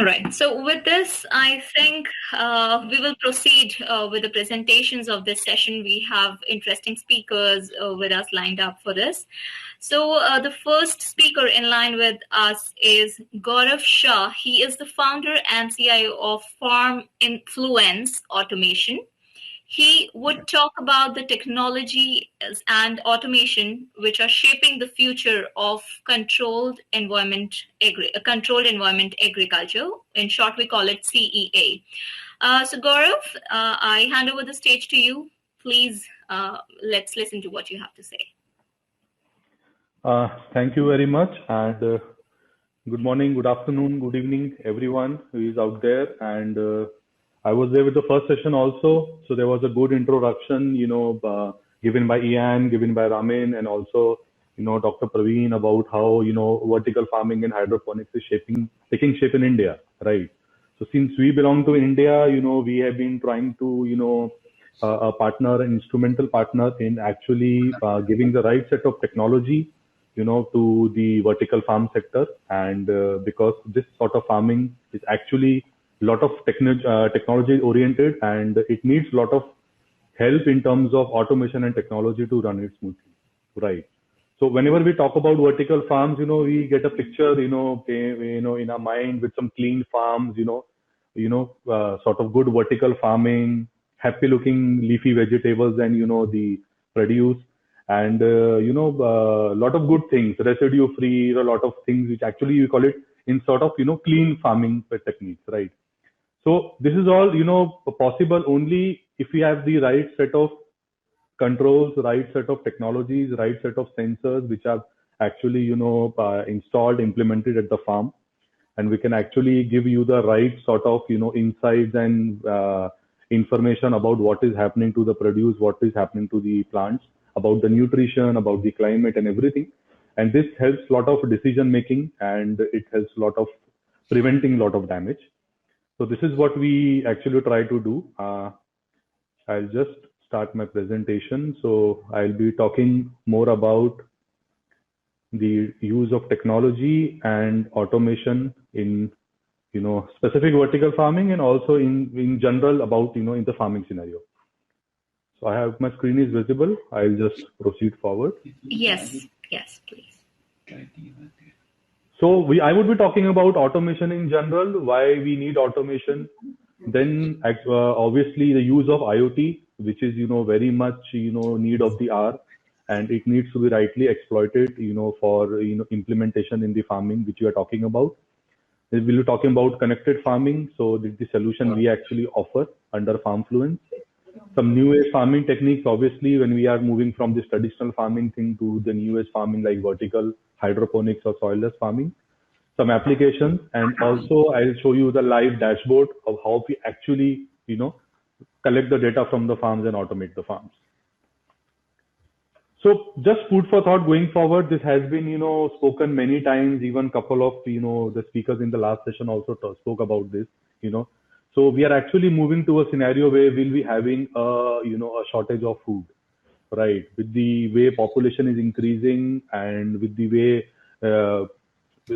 All right. So with this, I think we will proceed with the presentations of this session. We have interesting speakers with us lined up for this. So the first speaker in line with us is Gaurav Shah. He is the founder and CIO of Farm Influence Automation. He would talk about the technology and automation which are shaping the future of controlled environment agriculture. In short, we call it CEA. So Gaurav, I hand over the stage to you. Please, let's listen to what you have to say. Thank you very much, and good morning, good afternoon, good evening, everyone who is out there. And I was there with the first session also, so there was a good introduction, given by Ian, given by Ramin, and also, Dr. Praveen about how, vertical farming and hydroponics is taking shape in India, right? So since we belong to India, we have been trying to, a partner, an instrumental partner in actually giving the right set of technology, to the vertical farm sector. And because this sort of farming is actually a lot of technology oriented, and it needs a lot of help in terms of automation and technology to run it smoothly, right? So whenever we talk about vertical farms, we get a picture, in our mind with some clean farms, sort of good vertical farming, happy looking leafy vegetables and, the produce. And, a lot of good things, residue free, a lot of things which actually we call it in sort of, clean farming techniques, right? So this is all, possible only if we have the right set of controls, right set of technologies, right set of sensors, which are actually, installed, implemented at the farm. And we can actually give you the right sort of, insights and information about what is happening to the produce, what is happening to the plants, about the nutrition, about the climate and everything. And this helps a lot of decision making, and it helps a lot of preventing a lot of damage. So this is what we actually try to do. I'll just start my presentation. So I'll be talking more about the use of technology and automation in, specific vertical farming, and also in general about, in the farming scenario. So I have, my screen is visible. I'll just proceed forward. Yes, please. So I would be talking about automation in general, why we need automation. Then obviously the use of IoT, which is, very much, need of the hour, and it needs to be rightly exploited, for, implementation in the farming, which we are talking about. We'll be talking about connected farming. So this is the solution we actually offer under Farmfluence. Some new age farming techniques, obviously, when we are moving from this traditional farming thing to the new age farming like vertical hydroponics or soilless farming, some applications, and also I'll show you the live dashboard of how we actually, collect the data from the farms and automate the farms. So just food for thought going forward. This has been, spoken many times. Even couple of, the speakers in the last session also spoke about this, So we are actually moving to a scenario where we'll be having a shortage of food, right? With the way population is increasing, and with the way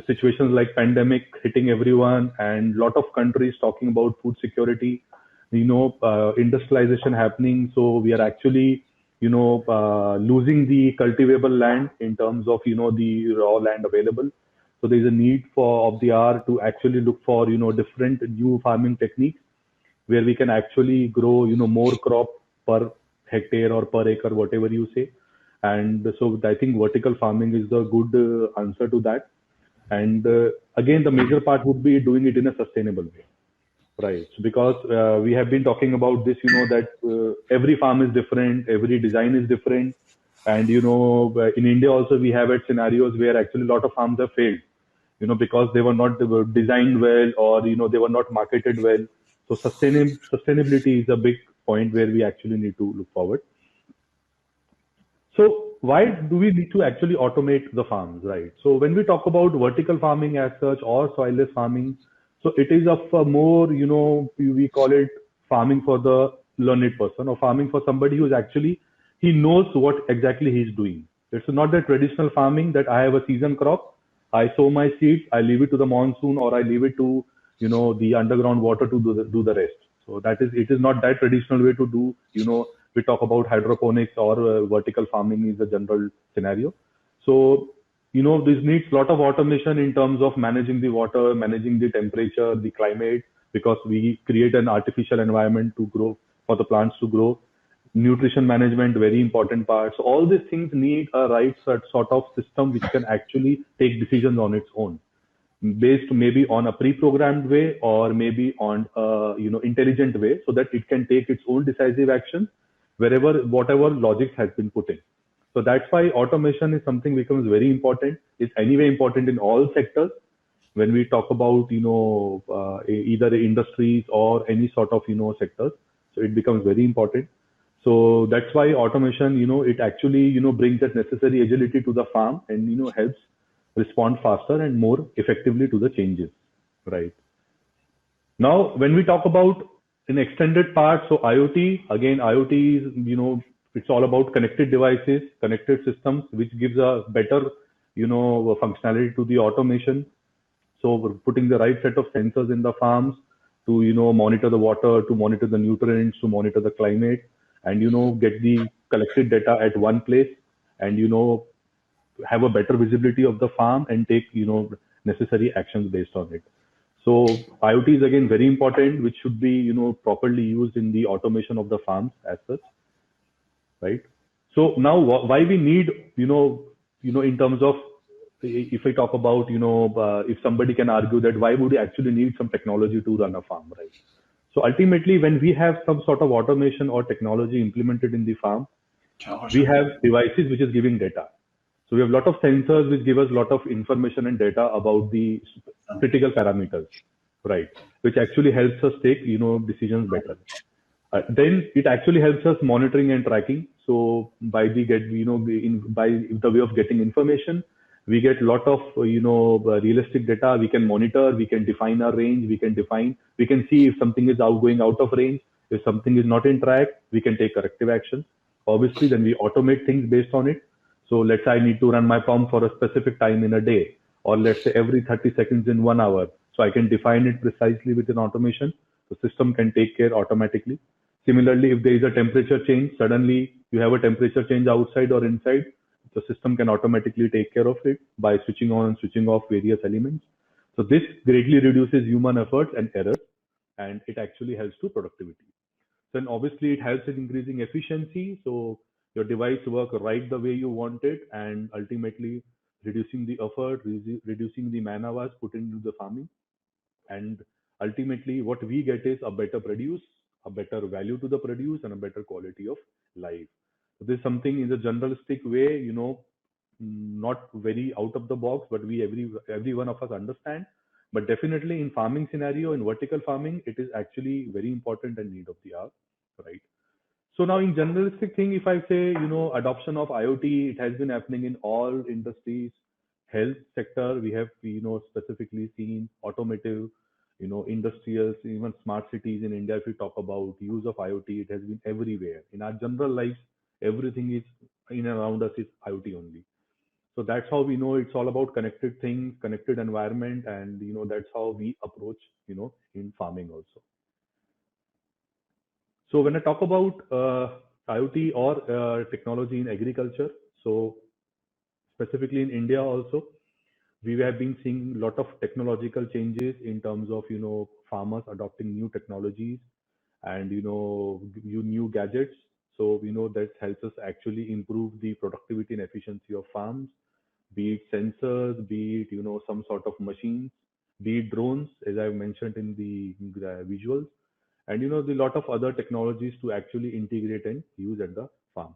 situations like pandemic hitting everyone, and a lot of countries talking about food security, industrialization happening. So we are actually, losing the cultivable land in terms of, the raw land available. So there is a need of the hour to actually look for, different new farming techniques where we can actually grow, more crop per hectare or per acre, whatever you say. And so I think vertical farming is the good answer to that. And again, the major part would be doing it in a sustainable way, right? So because we have been talking about this, that every farm is different, every design is different. And, in India also, we have had scenarios where actually a lot of farms have failed, because they were not designed well, or, they were not marketed well. So sustainability is a big point where we actually need to look forward. So why do we need to actually automate the farms, right? So when we talk about vertical farming as such, or soilless farming, so it is of a more, we call it farming for the learned person, or farming for somebody who's actually, he knows what exactly he's doing. It's not the traditional farming that I have a season crop, I sow my seeds, I leave it to the monsoon, or I leave it to the underground water to do the rest. So it is not that traditional way to do, we talk about hydroponics or vertical farming is a general scenario. So, this needs a lot of automation in terms of managing the water, managing the temperature, the climate, because we create an artificial environment to grow, for the plants to grow. Nutrition management, very important part. So all these things need a right sort of system which can actually take decisions on its own, based maybe on a pre-programmed way or maybe on a intelligent way, so that it can take its own decisive action wherever whatever logic has been put in. So that's why automation is something becomes very important. It's anyway important in all sectors when we talk about either industries or any sort of sectors. So it becomes very important. So that's why automation, it actually brings that necessary agility to the farm, and helps respond faster and more effectively to the changes, right? Now, when we talk about an extended part, so IoT, again, IoT is, it's all about connected devices, connected systems, which gives a better, functionality to the automation. So we're putting the right set of sensors in the farms to, monitor the water, to monitor the nutrients, to monitor the climate, and, get the collected data at one place, and, have a better visibility of the farm and take, necessary actions based on it. So IoT is again very important, which should be, properly used in the automation of the farms as such, right? So now why we need, in terms of, if I talk about, if somebody can argue that why would you actually need some technology to run a farm, right? So ultimately, when we have some sort of automation or technology implemented in the farm, we have devices which is giving data. So we have a lot of sensors which give us a lot of information and data about the critical parameters, right? Which actually helps us take, decisions better. Then it actually helps us monitoring and tracking. So by the by the way of getting information, we get a lot of realistic data. We can monitor, we can define our range, we can see if something is going out of range. If something is not in track, we can take corrective action. Obviously, then we automate things based on it. So let's say I need to run my pump for a specific time in a day, or let's say every 30 seconds in 1 hour. So I can define it precisely within automation. The system can take care automatically. Similarly, if there is a temperature change, suddenly you have a temperature change outside or inside, the system can automatically take care of it by switching on and switching off various elements. So this greatly reduces human efforts and errors, and it actually helps to productivity. Then obviously it helps in increasing efficiency. So your device work right the way you want it, and ultimately reducing the effort, reducing the man hours put into the farming. And ultimately what we get is a better produce, a better value to the produce, and a better quality of life. So this is something in the generalistic way, not very out of the box, but every one of us understand. But definitely in farming scenario, in vertical farming, it is actually very important and need of the hour, right? So now in generalistic thing, if I say, adoption of IoT, it has been happening in all industries. Health sector, we have, specifically seen automotive, industrials, even smart cities in India. If we talk about use of IoT, it has been everywhere. In our general lives, everything is in and around us is IoT only. So that's how we know it's all about connected things, connected environment, and that's how we approach, in farming also. So when I talk about IoT or technology in agriculture, so specifically in India also, we have been seeing a lot of technological changes in terms of farmers adopting new technologies and new gadgets. So we know that helps us actually improve the productivity and efficiency of farms, be it sensors, be it some sort of machines, be it drones, as I've mentioned in the visuals, and the lot of other technologies to actually integrate and use at the farm.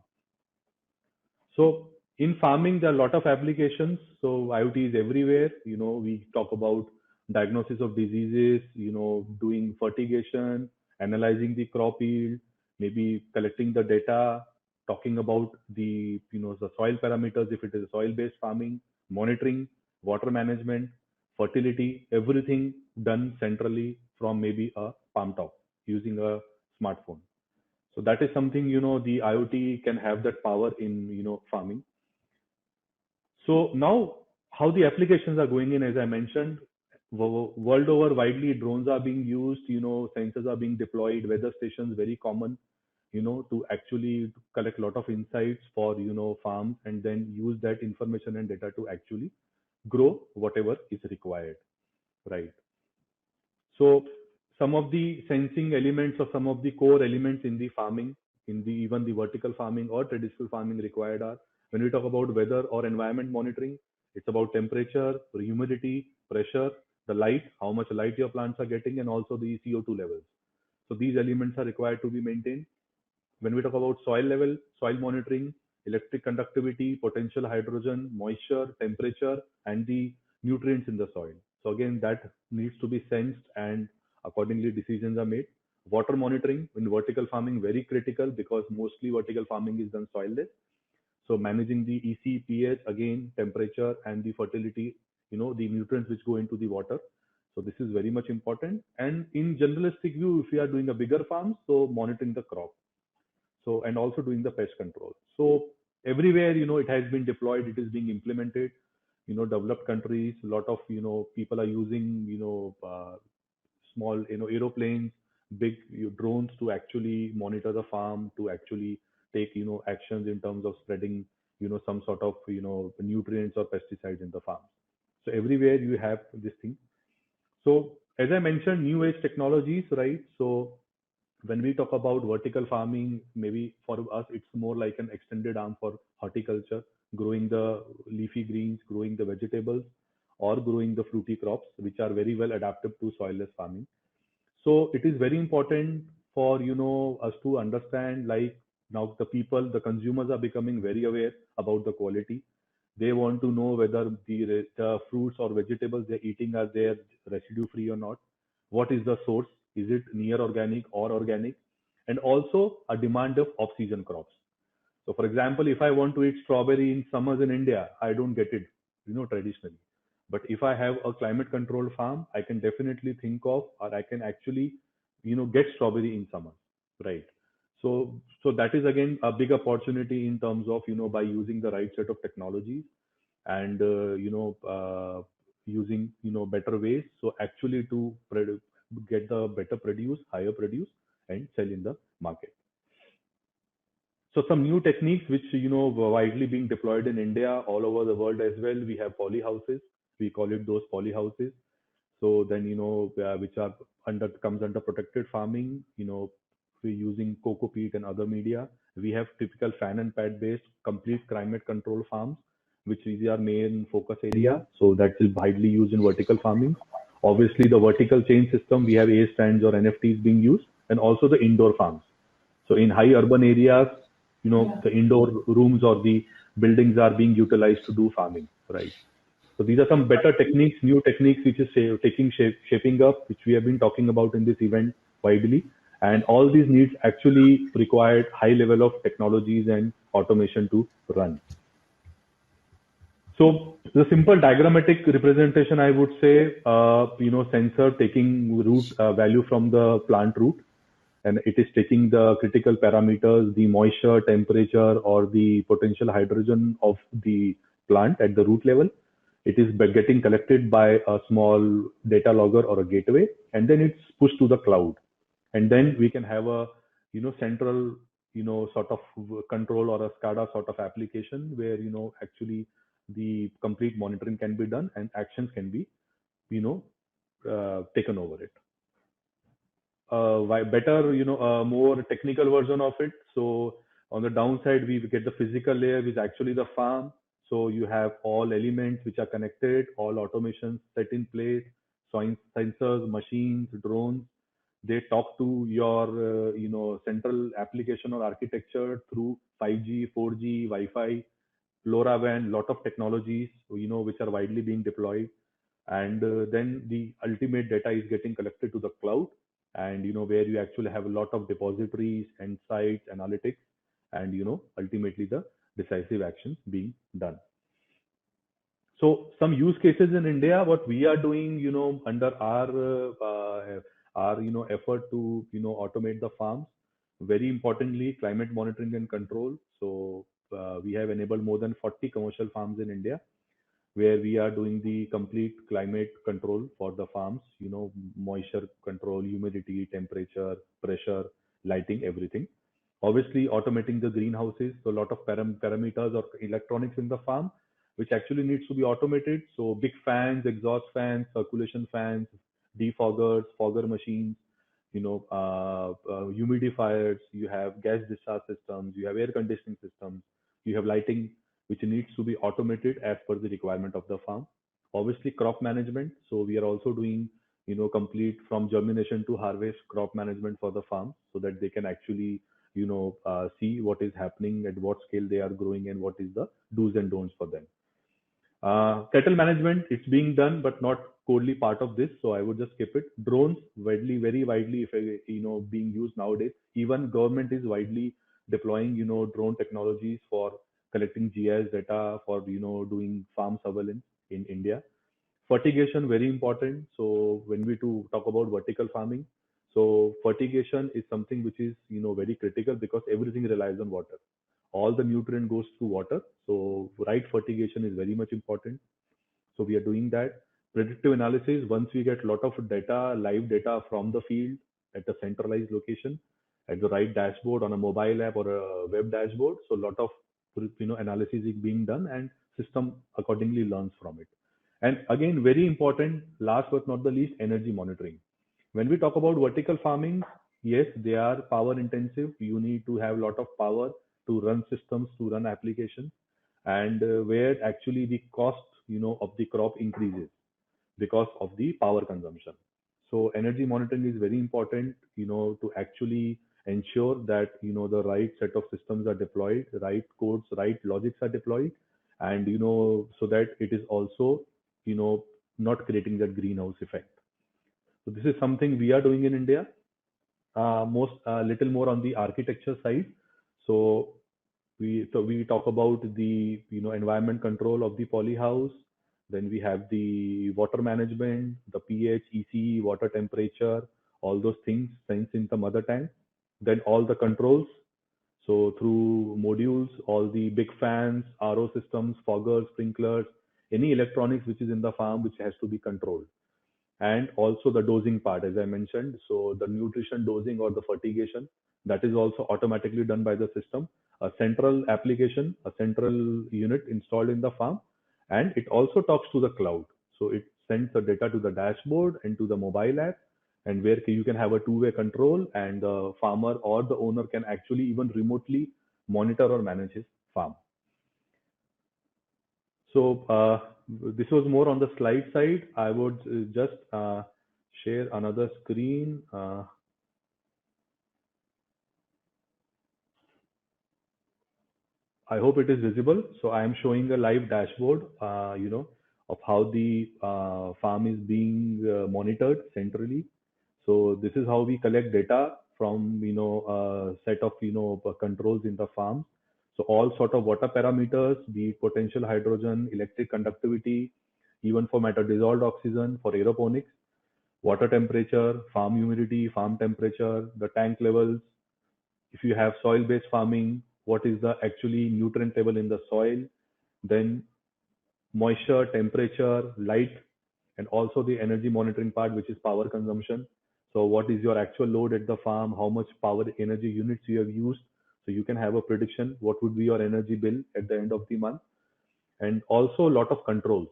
So in farming, there are a lot of applications. So IoT is everywhere. We talk about diagnosis of diseases, doing fertigation, analyzing the crop yield, maybe collecting the data, talking about the soil parameters if it is soil-based farming, monitoring, water management, fertility, everything done centrally from maybe a palm top using a smartphone. So that is something, the IoT can have that power in, farming. So now how the applications are going in, as I mentioned, world over, widely drones are being used, sensors are being deployed, weather stations very common, to actually collect a lot of insights for, farms, and then use that information and data to actually grow whatever is required, right? So some of the sensing elements or some of the core elements in the farming, in the even the vertical farming or traditional farming required are, when we talk about weather or environment monitoring, it's about temperature, humidity, pressure, the light, how much light your plants are getting, and also the CO2 levels. So these elements are required to be maintained. When we talk about soil level, soil monitoring, electric conductivity, potential hydrogen, moisture, temperature, and the nutrients in the soil. So again, that needs to be sensed and accordingly decisions are made. Water monitoring in vertical farming, very critical because mostly vertical farming is done soilless. So managing the EC, pH, again, temperature and the fertility, the nutrients which go into the water. So this is very much important. And in generalistic view, if we are doing a bigger farm, so monitoring the crop, so and also doing the pest control. So everywhere, it has been deployed, it is being implemented. Developed countries, a lot of people are using small aeroplanes, big drones to actually monitor the farm, to actually take actions in terms of spreading some sort of nutrients or pesticides in the farm. So everywhere you have this thing. So as I mentioned, new age technologies, right? So when we talk about vertical farming, maybe for us, it's more like an extended arm for horticulture, growing the leafy greens, growing the vegetables, or growing the fruity crops, which are very well adapted to soilless farming. So it is very important for us to understand, like, now the people, the consumers are becoming very aware about the quality. They want to know whether the fruits or vegetables they're eating are there residue free or not. What is the source? Is it near organic or organic? And also a demand of off-season crops. So for example, if I want to eat strawberry in summers in India, I don't get it, traditionally. But if I have a climate controlled farm, I can definitely think of, or I can actually, get strawberry in summer, right? So that is again a big opportunity in terms of, by using the right set of technologies and, using, better ways. So actually to get the better produce, higher produce and sell in the market. So some new techniques which were widely being deployed in India, all over the world as well. We have poly houses. We call it those poly houses. So then which are comes under protected farming. We're using coco peat and other media. We have typical fan and pad based complete climate control farms, which is our main focus area. So that is widely used in vertical farming. Obviously, the vertical chain system, we have A stands or NFTs being used, and also the indoor farms. So in high urban areas, Yeah. the indoor rooms or the buildings are being utilized to do farming, right? So these are some better techniques, new techniques which is taking shape, shaping up, which we have been talking about in this event widely. And all these needs actually required high level of technologies and automation to run. So the simple diagrammatic representation, I would say, sensor taking root value from the plant root, and it is taking the critical parameters, the moisture, temperature, or the potential hydrogen of the plant at the root level. It is getting collected by a small data logger or a gateway, and then it's pushed to the cloud. And then we can have a central sort of control or a SCADA sort of application where actually the complete monitoring can be done and actions can be you know taken over it. Better, more technical version of it. So on the downside, we get the physical layer, which is actually the farm. So you have all elements which are connected, all automations set in place, sensors, machines, drones. They talk to your, central application or architecture through 5G, 4G, Wi-Fi, LoRaWAN, lot of technologies, which are widely being deployed. And then the ultimate data is getting collected to the cloud, and where you actually have a lot of depositories, insights, analytics, and ultimately the decisive actions being done. So some use cases in India, what we are doing, under our effort to automate the farms. Very importantly, climate monitoring and control. So we have enabled more than 40 commercial farms in India, where we are doing the complete climate control for the farms, moisture control, humidity, temperature, pressure, lighting, everything. Obviously, automating the greenhouses, so a lot of parameters or electronics in the farm, which actually needs to be automated. So big fans, exhaust fans, circulation fans, defoggers, fogger machines, humidifiers, you have gas discharge systems, you have air conditioning systems, you have lighting, which needs to be automated as per the requirement of the farm. Obviously, crop management. So we are also doing, complete from germination to harvest crop management for the farm so that they can actually, see what is happening, at what scale they are growing, and what is the do's and don'ts for them. Cattle management, it's being done, but not codely part of this, so I would just skip it. Drones, widely, very widely, if being used nowadays. Even government is widely deploying, drone technologies for collecting GIS data for, doing farm surveillance in India. Fertigation, very important. So when we to talk about vertical farming, so fertigation is something which is, very critical because everything relies on water. All the nutrient goes through water. So right fertigation is very much important. So we are doing that. Predictive analysis, once we get a lot of data, live data from the field at a centralized location, at the right dashboard on a mobile app or a web dashboard. So a lot of analysis is being done and system accordingly learns from it. And again, very important, last but not the least, energy monitoring. When we talk about vertical farming, yes, they are power intensive. You need to have a lot of power to run systems, to run applications, and where actually the cost, of the crop increases because of the power consumption. So energy monitoring is very important, to actually ensure that, the right set of systems are deployed, right codes, right logics are deployed, and, so that it is also, you know, not creating that greenhouse effect. So this is something we are doing in India, most little more on the architecture side. So we talk about the environment control of the polyhouse. Then we have the water management, the pH, EC, water temperature, all those things sensed in the mother tank. Then all the controls. So through modules, all the big fans, RO systems, foggers, sprinklers, any electronics which is in the farm which has to be controlled, and also the dosing part, as I mentioned. So the nutrition dosing or the fertigation, that is also automatically done by the system. A central application, a central unit installed in the farm, and it also talks to the cloud. So it sends the data to the dashboard and to the mobile app, and where you can have a two-way control, and the farmer or the owner can actually even remotely monitor or manage his farm. So this was more on the slide side. I would just share another screen. I hope it is visible. So I am showing a live dashboard, of how the farm is being monitored centrally. So this is how we collect data from, a set of, controls in the farm. So all sort of water parameters, the potential hydrogen, electric conductivity, even for matter dissolved oxygen for aeroponics, water temperature, farm humidity, farm temperature, the tank levels. If you have soil-based farming, what is the actually nutrient level in the soil, then moisture, temperature, light, and also the energy monitoring part, which is power consumption. So what is your actual load at the farm? How much power energy units you have used? So you can have a prediction what would be your energy bill at the end of the month. And also a lot of controls,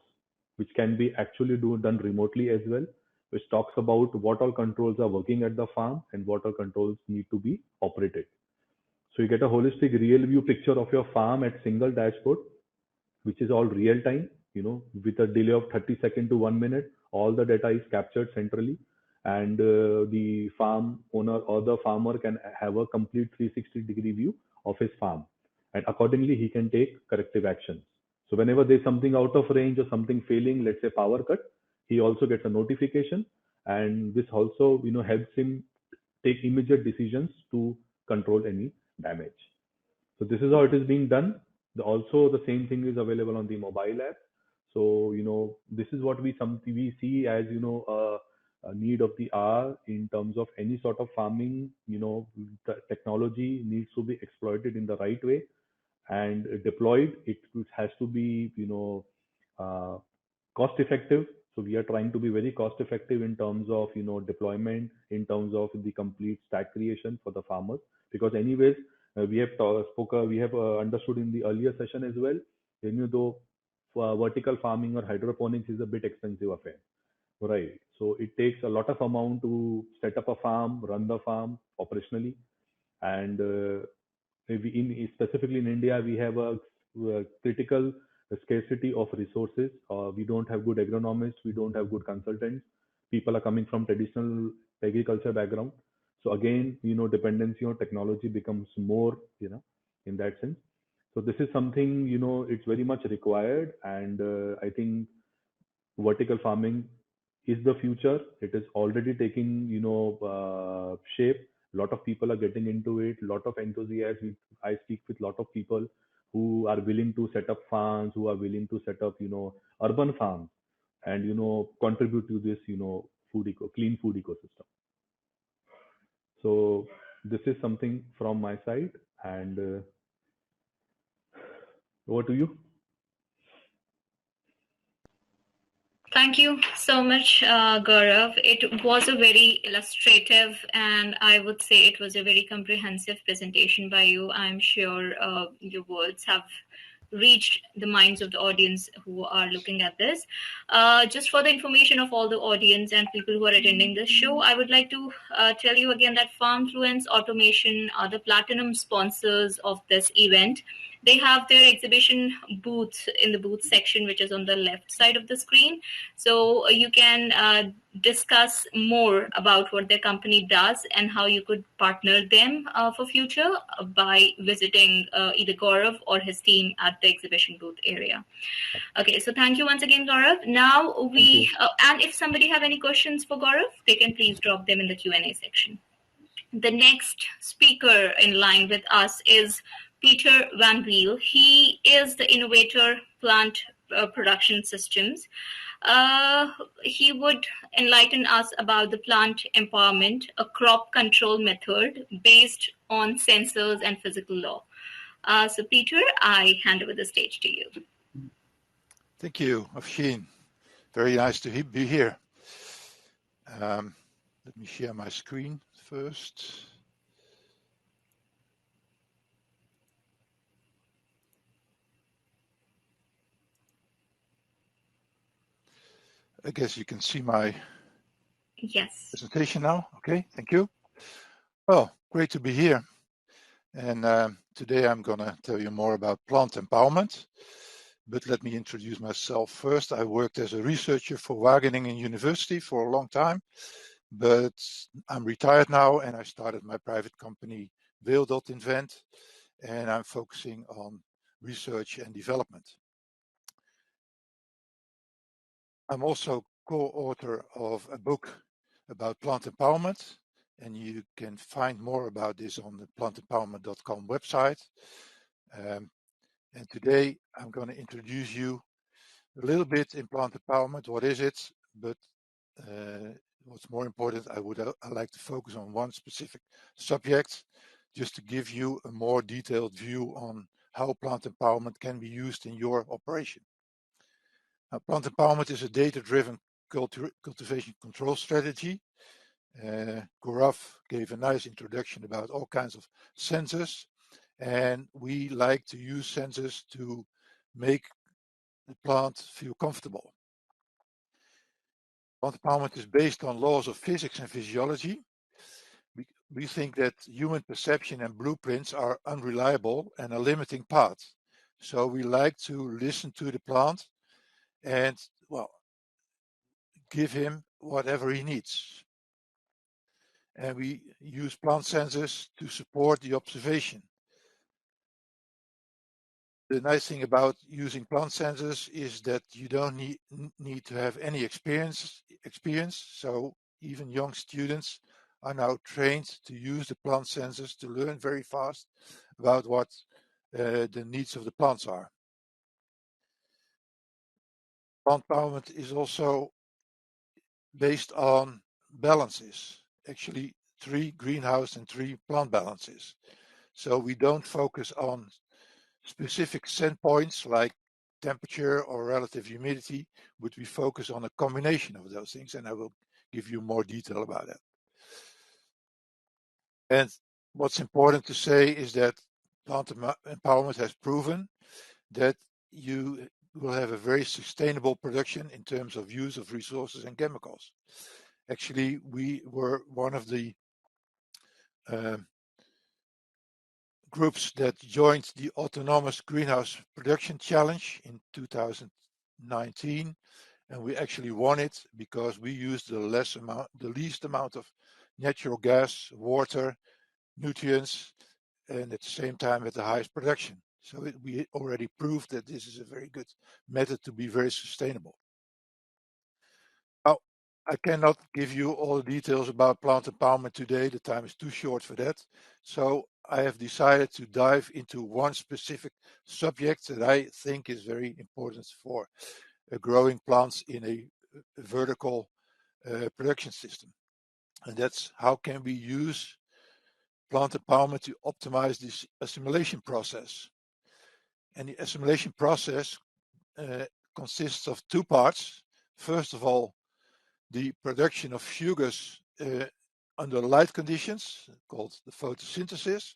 which can be actually done remotely as well, which talks about what all controls are working at the farm and what all controls need to be operated. So you get a holistic real view picture of your farm at single dashboard, which is all real time, with a delay of 30 seconds to 1 minute. All the data is captured centrally, and the farm owner or the farmer can have a complete 360-degree view of his farm, and accordingly he can take corrective actions. So whenever there's something out of range or something failing, let's say power cut, he also gets a notification, and this also helps him take immediate decisions to control any damage. So this is how it is being done. Also, the same thing is available on the mobile app. So this is what we see as a need of the hour in terms of any sort of farming. The technology needs to be exploited in the right way and deployed. It has to be cost effective. So we are trying to be very cost effective in terms of deployment, in terms of the complete stack creation for the farmers. Because anyways, we have understood in the earlier session as well. Though vertical farming or hydroponics is a bit expensive affair, right? So it takes a lot of amount to set up a farm, run the farm operationally, and specifically in India, we have a critical scarcity of resources. We don't have good agronomists, we don't have good consultants. People are coming from traditional agriculture background. So again, dependency on technology becomes more, in that sense. So this is something, it's very much required, and I think vertical farming is the future. It is already taking, shape. A lot of people are getting into it. A lot of enthusiasts. I speak with a lot of people who are willing to set up farms, who are willing to set up, urban farms, and contribute to this, clean food ecosystem. So this is something from my side, and over to you. Thank you so much, Gaurav. It was a very illustrative and I would say it was a very comprehensive presentation by you. I'm sure your words have reached the minds of the audience who are looking at this. Just for the information of all the audience and people who are attending this show, I would like to tell you again that Farmfluence Automation are the platinum sponsors of this event. They have their exhibition booth in the booth section, which is on the left side of the screen. So you can discuss more about what their company does and how you could partner them for future by visiting either Gaurav or his team at the exhibition booth area. Okay, so thank you once again, Gaurav. Now and if somebody have any questions for Gaurav, they can please drop them in the Q&A section. The next speaker in line with us is Peter Van Wiel. He is the innovator plant production systems. He would enlighten us about the plant empowerment, a crop control method based on sensors and physical law. So Peter, I hand over the stage to you. Thank you, Afshin. Very nice to be here. Let me share my screen first. I guess you can see my presentation now. Okay, thank you. Well, great to be here. And today I'm going to tell you more about plant empowerment. But let me introduce myself first. I worked as a researcher for Wageningen University for a long time. But I'm retired now and I started my private company, Weel.invent, and I'm focusing on research and development. I'm also co-author of a book about plant empowerment, and you can find more about this on the plantempowerment.com website. And today I'm going to introduce you a little bit in plant empowerment. What is it? But what's more important, I like to focus on one specific subject, just to give you a more detailed view on how plant empowerment can be used in your operation. Now, plant empowerment is a data-driven cultivation control strategy. Gaurav gave a nice introduction about all kinds of sensors, and we like to use sensors to make the plant feel comfortable. Plant empowerment is based on laws of physics and physiology. We think that human perception and blueprints are unreliable and a limiting part. So we like to listen to the plant and, well, give him whatever he needs. And we use plant sensors to support the observation. The nice thing about using plant sensors is that you don't need to have any experience. So even young students are now trained to use the plant sensors to learn very fast about what the needs of the plants are. Plant empowerment is also based on balances, actually 3 greenhouse and 3 plant balances. So we don't focus on specific set points like temperature or relative humidity, but we focus on a combination of those things, and I will give you more detail about that. And what's important to say is that Plant Empowerment has proven that you will have a very sustainable production in terms of use of resources and chemicals. Actually, we were one of the groups that joined the Autonomous Greenhouse Production Challenge in 2019, and we actually won it because we used the least amount of natural gas, water, nutrients, and at the same time at the highest production. So we already proved that this is a very good method to be very sustainable. Now, I cannot give you all the details about plant empowerment today. The time is too short for that. So I have decided to dive into one specific subject that I think is very important for growing plants in a vertical production system. And that's how can we use plant empowerment to optimize this assimilation process. And the assimilation process consists of two parts. First of all, the production of sugars under light conditions, called the photosynthesis.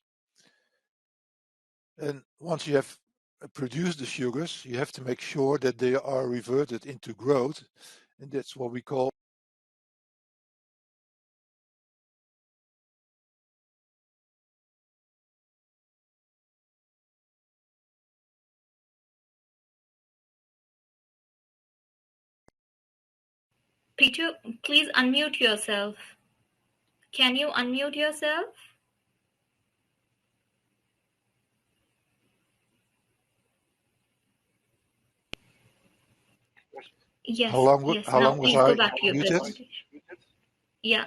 And once you have produced the sugars, you have to make sure that they are reverted into growth, and that's what we call Peter, please unmute yourself. Can you unmute yourself? Yes. how long Now, was please I go back to your muted? presentation. Yeah.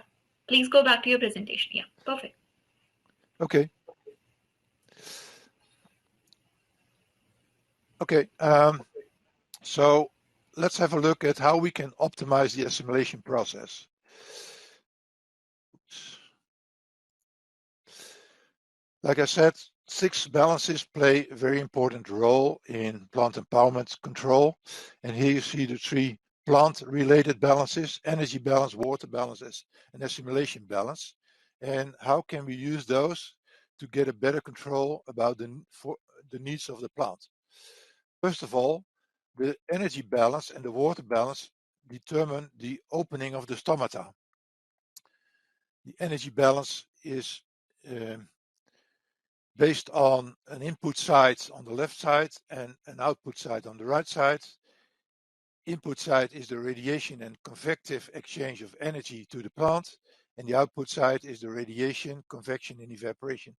Please go back to your presentation. Yeah. Perfect. Okay. Okay. So let's have a look at how we can optimize the assimilation process. Like I said, 6 balances play a very important role in plant empowerment control. And here you see the 3 plant-related balances: energy balance, water balances, and assimilation balance. And how can we use those to get a better control about the needs of the plant? First of all, the energy balance and the water balance determine the opening of the stomata. The energy balance is based on an input side on the left side and an output side on the right side. Input side is the radiation and convective exchange of energy to the plant, and the output side is the radiation, convection, and evaporation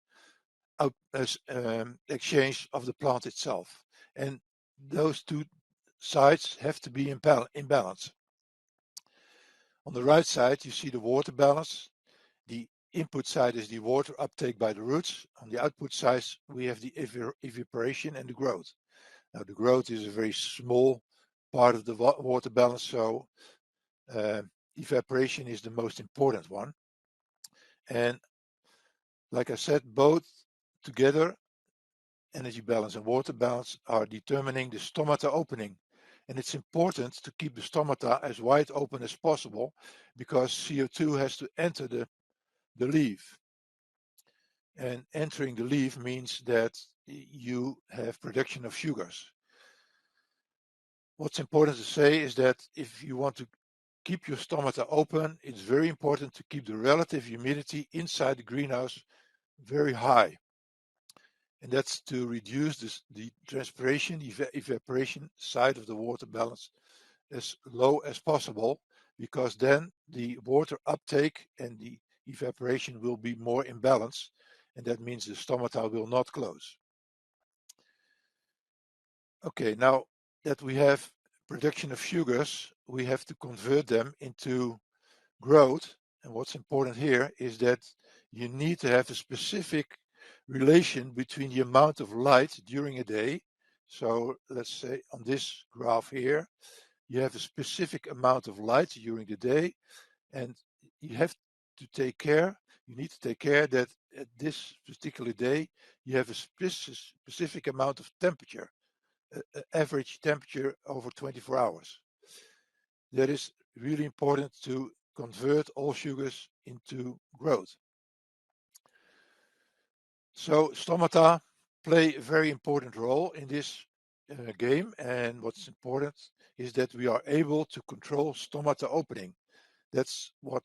exchange of the plant itself. And those two sides have to be in balance. On the right side, you see the water balance. The input side is the water uptake by the roots. On the output side, we have the evaporation and the growth. Now, the growth is a very small part of the water balance, so evaporation is the most important one. And like I said, both together, energy balance and water balance, are determining the stomata opening. And it's important to keep the stomata as wide open as possible because CO2 has to enter the leaf. And entering the leaf means that you have production of sugars. What's important to say is that if you want to keep your stomata open, it's very important to keep the relative humidity inside the greenhouse very high. And that's to reduce the transpiration, evaporation side of the water balance as low as possible, because then the water uptake and the evaporation will be more in balance, and that means the stomata will not close. Okay, now that we have production of sugars, we have to convert them into growth. And what's important here is that you need to have a specific relation between the amount of light during a day. So let's say on this graph here, you have a specific amount of light during the day, and you have to take care, you need to take care that at this particular day, you have a specific amount of temperature. average temperature over 24 hours. That is really important to convert all sugars into growth. So stomata play a very important role in this game, and what's important is that we are able to control stomata opening. That's what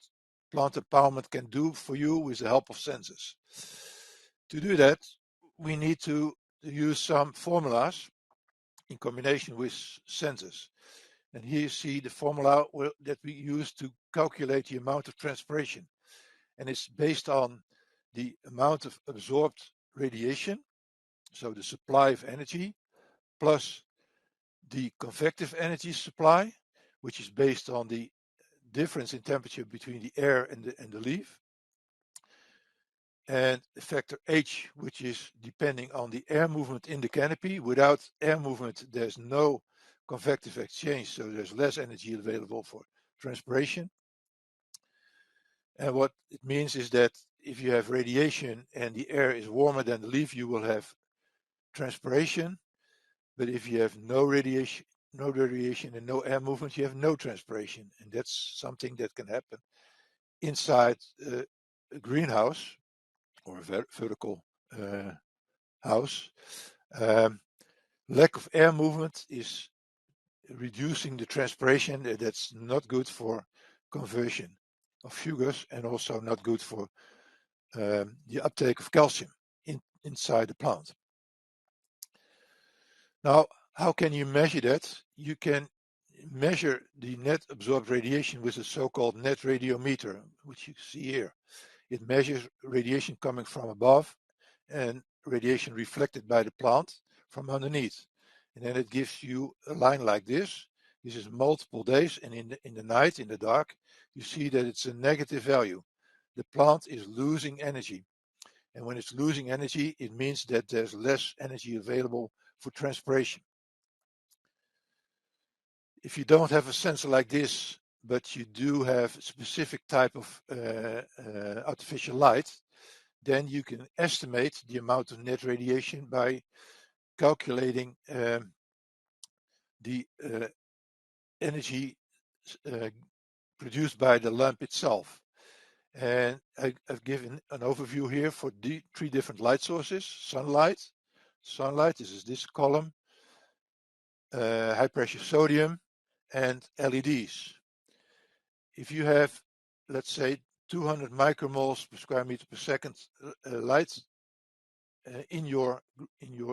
Plant Empowerment can do for you with the help of sensors. To do that, we need to use some formulas in combination with sensors. And here you see the formula that we use to calculate the amount of transpiration. And it's based on the amount of absorbed radiation, so the supply of energy, plus the convective energy supply, which is based on the difference in temperature between the air and the leaf, and the factor H, which is depending on the air movement in the canopy. Without air movement, there's no convective exchange, so there's less energy available for transpiration. And what it means is that if you have radiation and the air is warmer than the leaf, you will have transpiration. But if you have no radiation and no air movement, you have no transpiration. And that's something that can happen inside a greenhouse or a vertical house. Lack of air movement is reducing the transpiration. That's not good for conversion of sugars and also not good for the uptake of calcium inside the plant. Now, how can you measure that? You can measure the net absorbed radiation with a so-called net radiometer, which you see here. It measures radiation coming from above and radiation reflected by the plant from underneath. And then it gives you a line like this. This is multiple days, and in the night, in the dark, you see that it's a negative value. The plant is losing energy. And when it's losing energy, it means that there's less energy available for transpiration. If you don't have a sensor like this, but you do have a specific type of artificial light, then you can estimate the amount of net radiation by calculating the energy produced by the lamp itself. And I've given an overview here for the 3 different light sources. Sunlight, this is this column, high pressure sodium, and LEDs. If you have, let's say, 200 micromoles per square meter per second light in your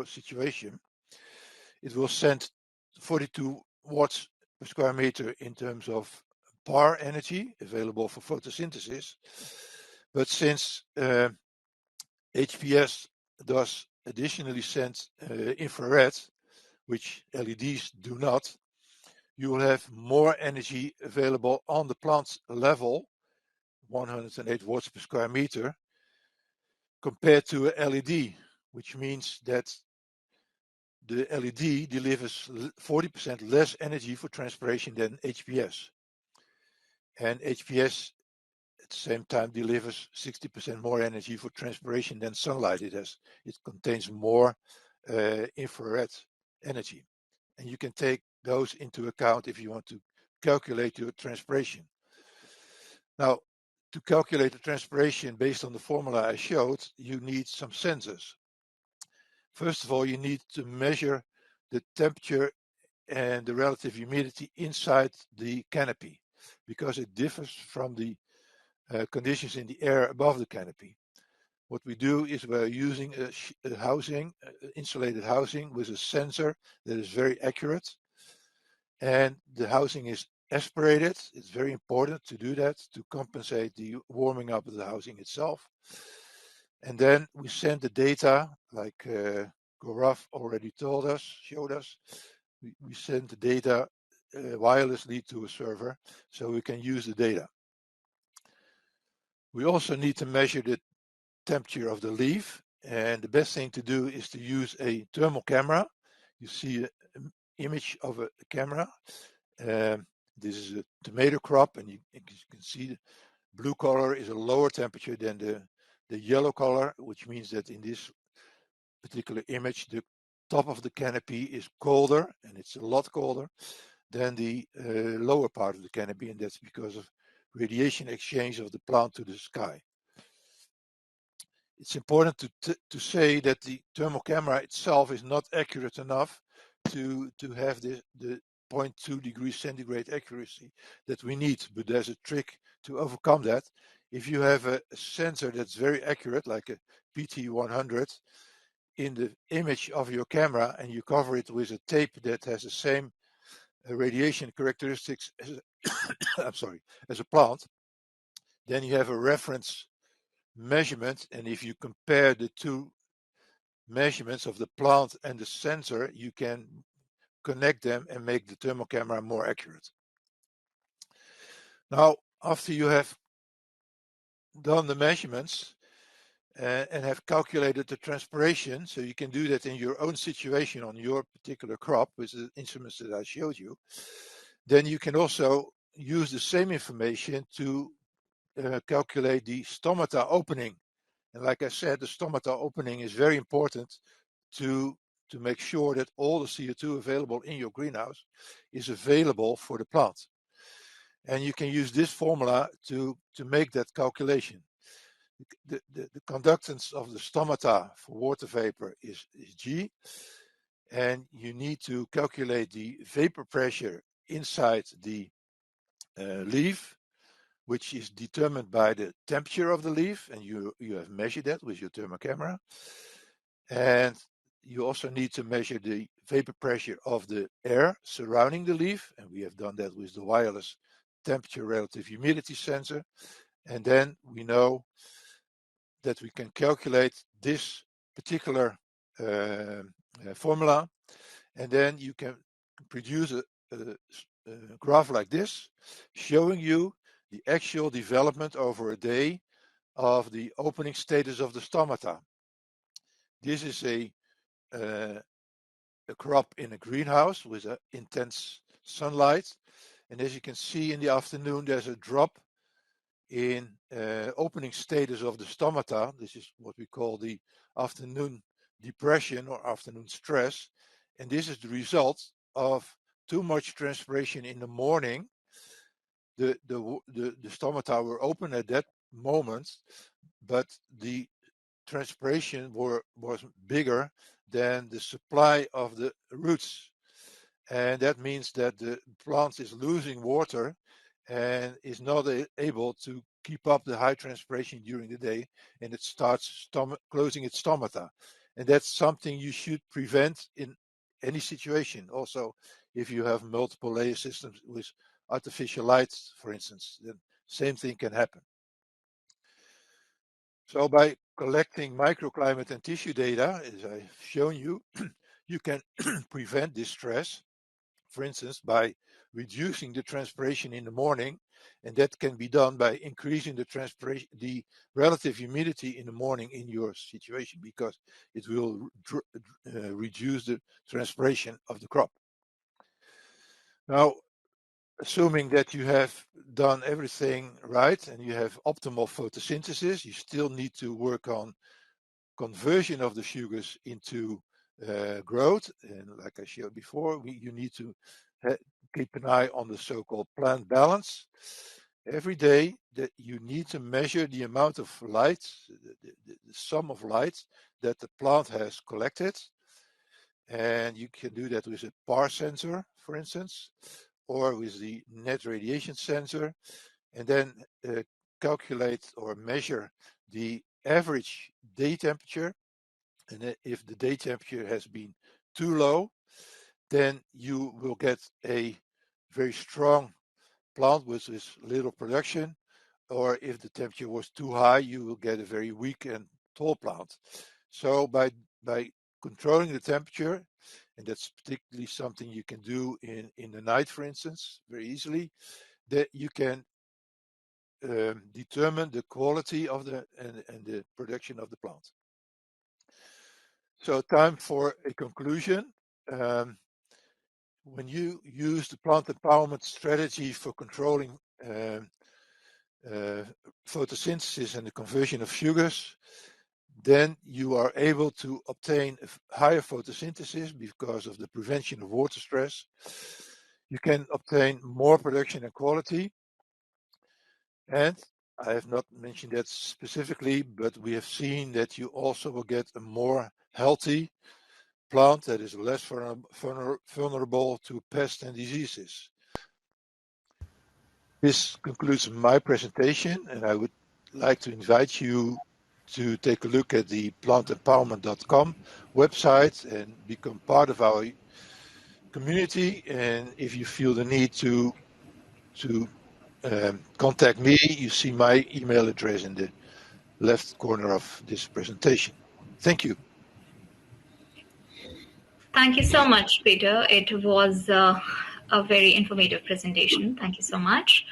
situation, it will send 42 watts per square meter in terms of power energy available for photosynthesis. But since HPS does additionally send infrared, which LEDs do not, you will have more energy available on the plant level, 108 watts per square meter, compared to a LED, which means that the LED delivers 40% less energy for transpiration than HPS. And HPS at the same time delivers 60% more energy for transpiration than sunlight. It contains more infrared energy. And you can take those into account if you want to calculate your transpiration. Now, to calculate the transpiration based on the formula I showed, you need some sensors. First of all, you need to measure the temperature and the relative humidity inside the canopy because it differs from the conditions in the air above the canopy. What we do is we're using a housing, insulated housing with a sensor that is very accurate, and the housing is aspirated. It's very important to do that to compensate the warming up of the housing itself. And then we send the data, like Gaurav already showed us. We send the data wirelessly to a server so we can use the data. We also need to measure the temperature of the leaf, and the best thing to do is to use a thermal camera. You see an image of a camera. This is a tomato crop, and you can see the blue color is a lower temperature than the yellow color, which means that in this particular image, the top of the canopy is colder, and it's a lot colder than the lower part of the canopy, and that's because of radiation exchange of the plant to the sky. It's important to say that the thermal camera itself is not accurate enough to have the 0.2 degrees centigrade accuracy that we need, but there's a trick to overcome that. If you have a sensor that's very accurate, like a PT100, in the image of your camera, and you cover it with a tape that has the same radiation characteristics as I'm sorry, as a plant, then you have a reference measurement, and if you compare the two measurements of the plant and the sensor, you can connect them and make the thermal camera more accurate. Now, after you have done the measurements and have calculated the transpiration, so you can do that in your own situation on your particular crop with the instruments that I showed you, then you can also use the same information to calculate the stomata opening. And like I said, the stomata opening is very important to make sure that all the CO2 available in your greenhouse is available for the plant. And you can use this formula to make that calculation. The conductance of the stomata for water vapor is G, and you need to calculate the vapor pressure inside the leaf, which is determined by the temperature of the leaf, and you have measured that with your thermal camera. And you also need to measure the vapor pressure of the air surrounding the leaf, and we have done that with the wireless temperature relative humidity sensor. And then we know that we can calculate this particular formula, and then you can produce a graph like this, showing you the actual development over a day of the opening status of the stomata. This is a crop in a greenhouse with intense sunlight, and as you can see in the afternoon, there's a drop in opening status of the stomata. This is what we call the afternoon depression or afternoon stress, and this is the result of too much transpiration in the morning. The stomata were open at that moment, but the transpiration was bigger than the supply of the roots, and that means that the plant is losing water and is not able to keep up the high transpiration during the day, and it starts closing its stomata. And that's something you should prevent in any situation. Also, if you have multiple layer systems with artificial light, for instance, then same thing can happen. So by collecting microclimate and tissue data, as I've shown you, you can prevent this stress, for instance, by reducing the transpiration in the morning, and that can be done by increasing the relative humidity in the morning in your situation, because it will reduce the transpiration of the crop. Now, assuming that you have done everything right and you have optimal photosynthesis, you still need to work on conversion of the sugars into growth. And like I showed before, you need to keep an eye on the so-called plant balance. Every day that you need to measure the amount of light, the sum of light that the plant has collected. And you can do that with a PAR sensor, for instance, or with the net radiation sensor, and then calculate or measure the average day temperature. And if the day temperature has been too low, then you will get a very strong plant with little production. Or if the temperature was too high, you will get a very weak and tall plant. So by controlling the temperature, and that's particularly something you can do in the night, for instance, very easily, that you can determine the quality of and the production of the plant. So time for a conclusion. When you use the plant empowerment strategy for controlling photosynthesis and the conversion of sugars, then you are able to obtain higher photosynthesis because of the prevention of water stress. You can obtain more production and quality. And I have not mentioned that specifically, but we have seen that you also will get a more healthy plant that is less vulnerable to pests and diseases. This concludes my presentation, and I would like to invite you to take a look at the plantempowerment.com website and become part of our community. And if you feel the need to contact me, you see my email address in the left corner of this presentation. Thank you. Thank you so much, Peter. It was a very informative presentation. Thank you so much.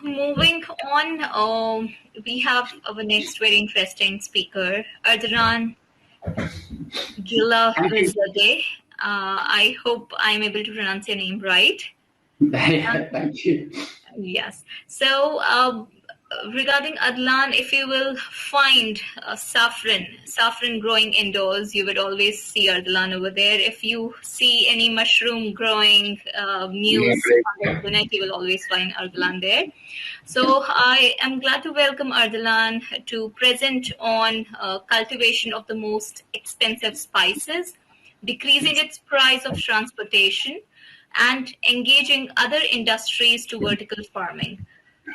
Moving on, we have our next very interesting speaker, Ardalan Gilawizadeh. I hope I'm able to pronounce your name right. Thank you. Yes. So, regarding Ardalan, if you will find saffron growing indoors, you would always see Ardalan over there. If you see any mushroom growing news on the internet, you will always find Ardalan there. So I am glad to welcome Ardalan to present on cultivation of the most expensive spices, decreasing its price of transportation, and engaging other industries to vertical farming.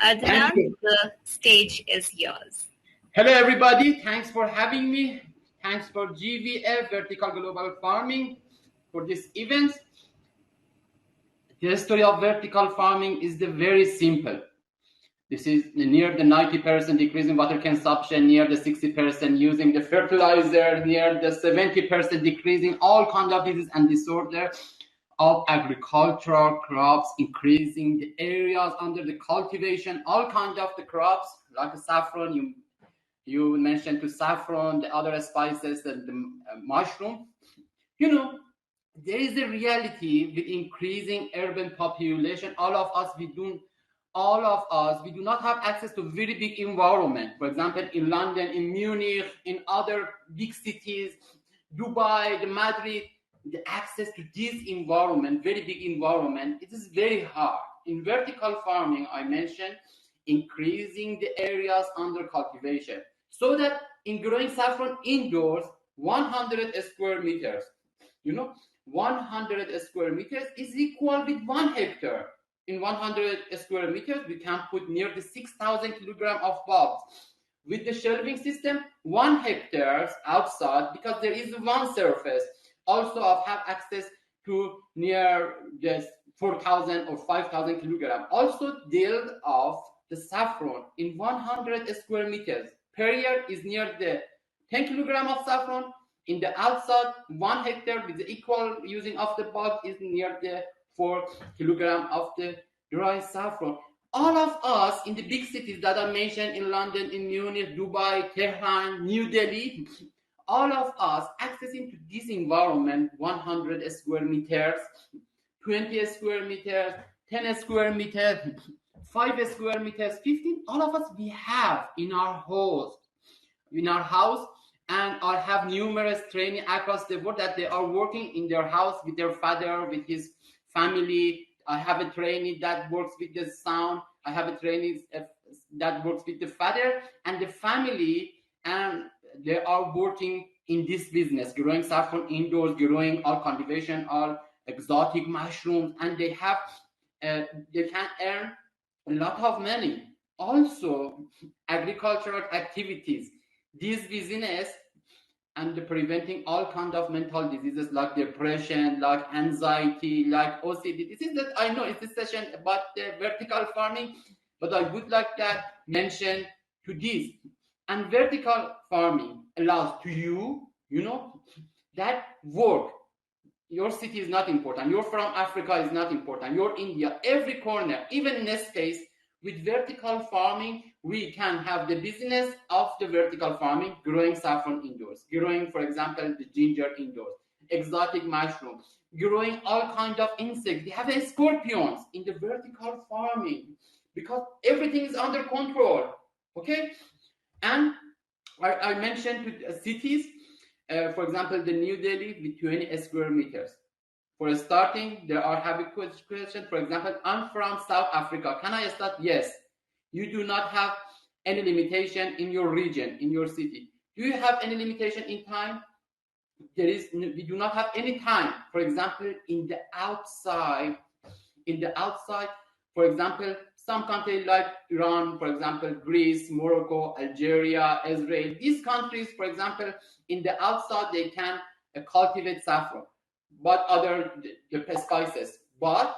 Ardalan, the stage is yours. Hello, everybody. Thanks for having me. Thanks for GVF, Vertical Global Farming, for this event. The story of vertical farming is very simple. This is near the 90% decrease in water consumption, near the 60% using the fertilizer, near the 70% decrease in all kinds of disease and disorder of agricultural crops, increasing the areas under the cultivation, all kinds of the crops, like saffron, you mentioned to saffron, the other spices, and the mushroom. You know, there is a reality with increasing urban population. All of us, we do not have access to very big environment. For example, in London, in Munich, in other big cities, Dubai, Madrid, the access to this environment, very big environment, it is very hard. In vertical farming, I mentioned increasing the areas under cultivation, so that in growing saffron indoors, 100 square meters, 100 square meters is equal with 1 hectare. In 100 square meters, we can put near the 6,000 kilograms of bulbs. With the shelving system, 1 hectare outside, because there is one surface. Also, I have access to near just 4,000 or 5,000 kilograms. Also, yield of the saffron in 100 square meters per year is near the 10 kilograms of saffron. In the outside, 1 hectare with the equal using of the bulb is near the 4 kilograms of the dry saffron. All of us in the big cities that I mentioned, in London, in Munich, Dubai, Tehran, New Delhi, all of us accessing to this environment, 100 square meters, 20 square meters, 10 square meters, 5 square meters, 15, all of us we have in our house, and I have numerous training across the board that they are working in their house with their father, with his family. I have a trainee that works with the sound. I have a trainee that works with the father and the family, and they are working in this business, growing saffron indoors, growing all cultivation, all exotic mushrooms, and they can earn a lot of money. Also, agricultural activities, this business, and preventing all kinds of mental diseases like depression, like anxiety, like OCD. This is that I know it's a session about the vertical farming, but I would like that mention to this. And vertical farming allows to you, that work. Your city is not important. You're from Africa is not important. You're India, every corner, even in this case, with vertical farming, we can have the business of the vertical farming, growing saffron indoors, growing, for example, the ginger indoors, exotic mushrooms, growing all kinds of insects. They have scorpions in the vertical farming because everything is under control, okay? And I mentioned to cities, for example, the New Delhi with 20 square meters. For starting, there are heavy questions. For example, I'm from South Africa. Can I start? Yes. You do not have any limitation in your region, in your city. Do you have any limitation in time? We do not have any time. For example, in the outside, for example, some countries like Iran, for example, Greece, Morocco, Algeria, Israel, these countries, for example, in the outside, they can cultivate saffron, but other the spices. But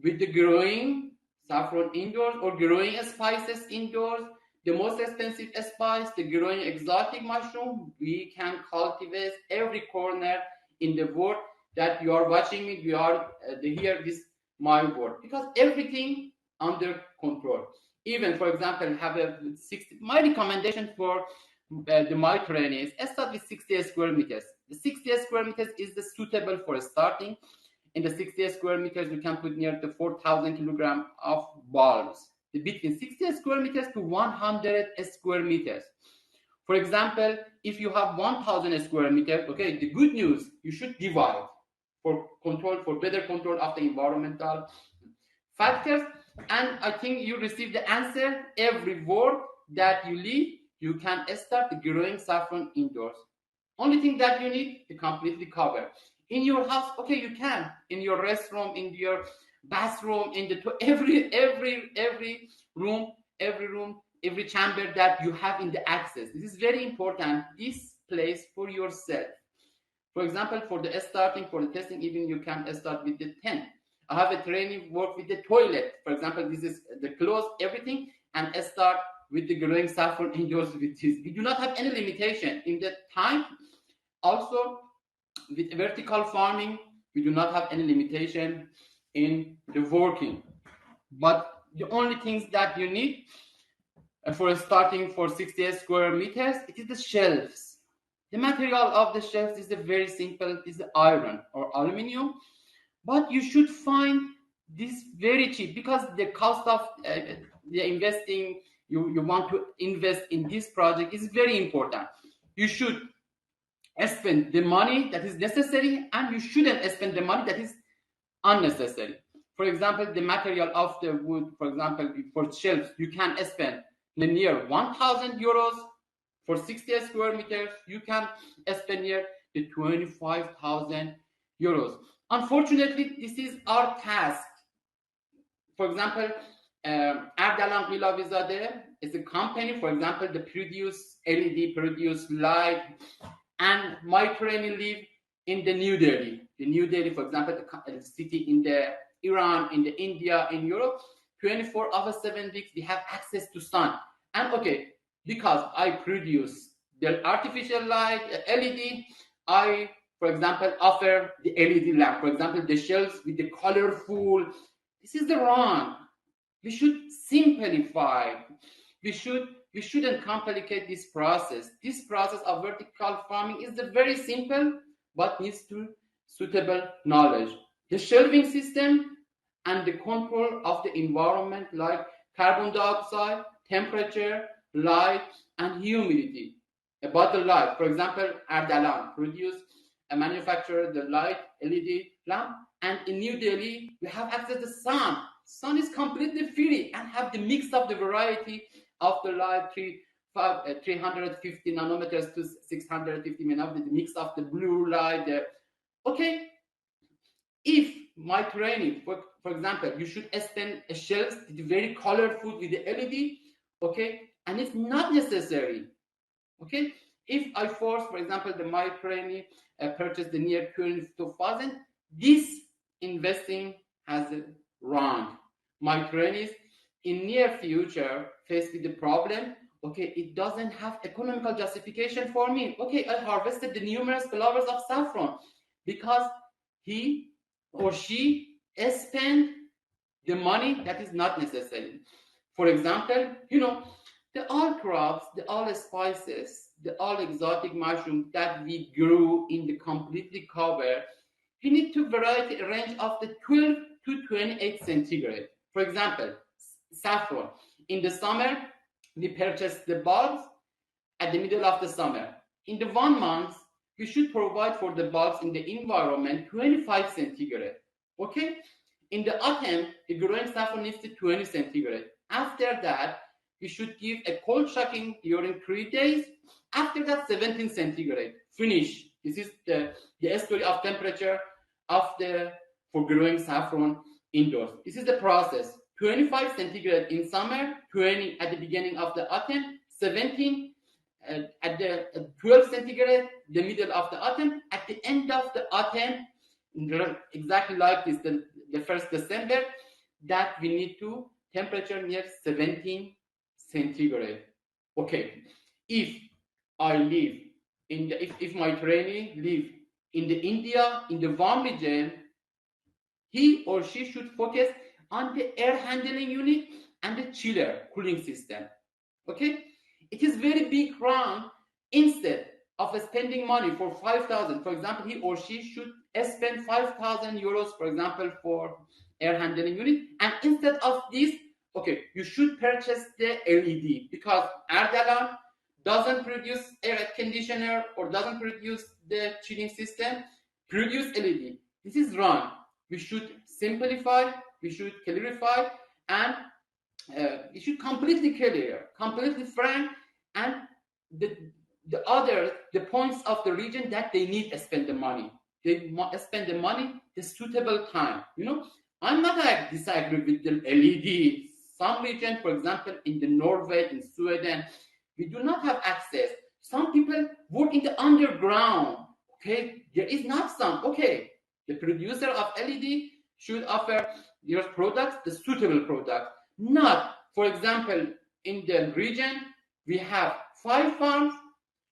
with the growing saffron indoors or growing spices indoors, the most expensive spice, the growing exotic mushroom, we can cultivate every corner in the world that you are watching it. You are here, this my world, because everything under control. Even, for example, have a 60. My recommendation for my trainees, start with 60 square meters. The 60 square meters is the suitable for starting. In the 60 square meters, we can put near to 4,000 kilograms of bulbs. Between 60 square meters to 100 square meters. For example, if you have 1,000 square meters, okay, the good news, you should divide for control, for better control of the environmental factors. And I think you receive the answer. Every word that you leave, you can start growing saffron indoors. Only thing that you need to completely cover. In your house, okay, you can. In your restroom, in your bathroom, in the every room, every chamber that you have in the access. This is very important. This place for yourself. For example, for the starting, for the testing, even you can start with the 10. I have a training work with the toilet. For example, this is the close, everything, and start with the growing saffron indoors with this. We do not have any limitation in the time. Also, with vertical farming, we do not have any limitation in the working. But the only things that you need for starting for 60 square meters, it is the shelves. The material of the shelves is very simple. It is the iron or aluminum. But you should find this very cheap, because the cost of the investing, you want to invest in this project is very important. You should spend the money that is necessary, and you shouldn't spend the money that is unnecessary. For example, the material of the wood, for example, for shelves, you can spend near 1,000 euros. For 60 square meters, you can spend near the 25,000 euros. Unfortunately, this is our task. For example, Ardalan Ghilavizadeh is a company, for example, they produce LED, produce light, and my training live in the New Delhi. The New Delhi, for example, the city in the Iran, in the India, in Europe, 24/7 weeks, we have access to sun. And okay, because I produce the artificial light, LED, I, for example, offer the LED lamp. For example, the shelves with the colorful. This is the wrong. We should simplify. We shouldn't complicate this process. This process of vertical farming is very simple, but needs to suitable knowledge. The shelving system and the control of the environment, like carbon dioxide, temperature, light, and humidity. About the light, for example, Ardalan produce and manufacture the light LED lamp, and in New Delhi we have access to sun. Sun is completely free and have the mix of the variety of the light 350 nanometers to 650 nanometers, the mix of the blue light. Okay, if my training, for example, you should spend a shelves very colorful with the LED, okay, and it's not necessary. Okay, if I force, for example, my training purchase the near 20,000, this investing has wrong. My trainees in near future faced with the problem, okay, it doesn't have economical justification for me. Okay, I harvested the numerous flowers of saffron because he or she spent the money that is not necessary. For example, the all crops, the all spices, the all exotic mushrooms that we grew in the completely cover, we need to variety a range of the 12 to 28 centigrade. For example, saffron. In the summer, we purchase the bulbs at the middle of the summer. In the 1 month, we should provide for the bulbs in the environment 25 centigrade. Okay? In the autumn, the growing saffron needs to 20 centigrade. After that, we should give a cold shocking during 3 days. After that, 17 centigrade. Finish. This is the story of temperature for growing saffron indoors. This is the process. 25 centigrade in summer, 20 at the beginning of the autumn, 17 at the 12 centigrade, the middle of the autumn. At the end of the autumn, exactly like this, the 1st December, that we need to temperature near 17 centigrade. Okay, if I live in the, if my trainee live in the India, in the warm region, he or she should focus on the air handling unit and the chiller cooling system. Okay, it is very big round. Instead of spending money for 5,000, for example, he or she should spend 5,000 euros, for example, for air handling unit. And instead of this, okay, you should purchase the LED, because Ardalan doesn't produce air conditioner or doesn't produce the chilling system, produce LED. This is wrong. We should simplify, we should clarify, and it should completely clear, completely frank, and the points of the region that they need to spend the money. They spend the money the suitable time. I'm not disagree with the LED. Some region, for example, in the Norway, in Sweden, we do not have access. Some people work in the underground. Okay, there is not some. Okay, the producer of LED should offer their products, the suitable product. Not, for example, in the region, we have 5 farms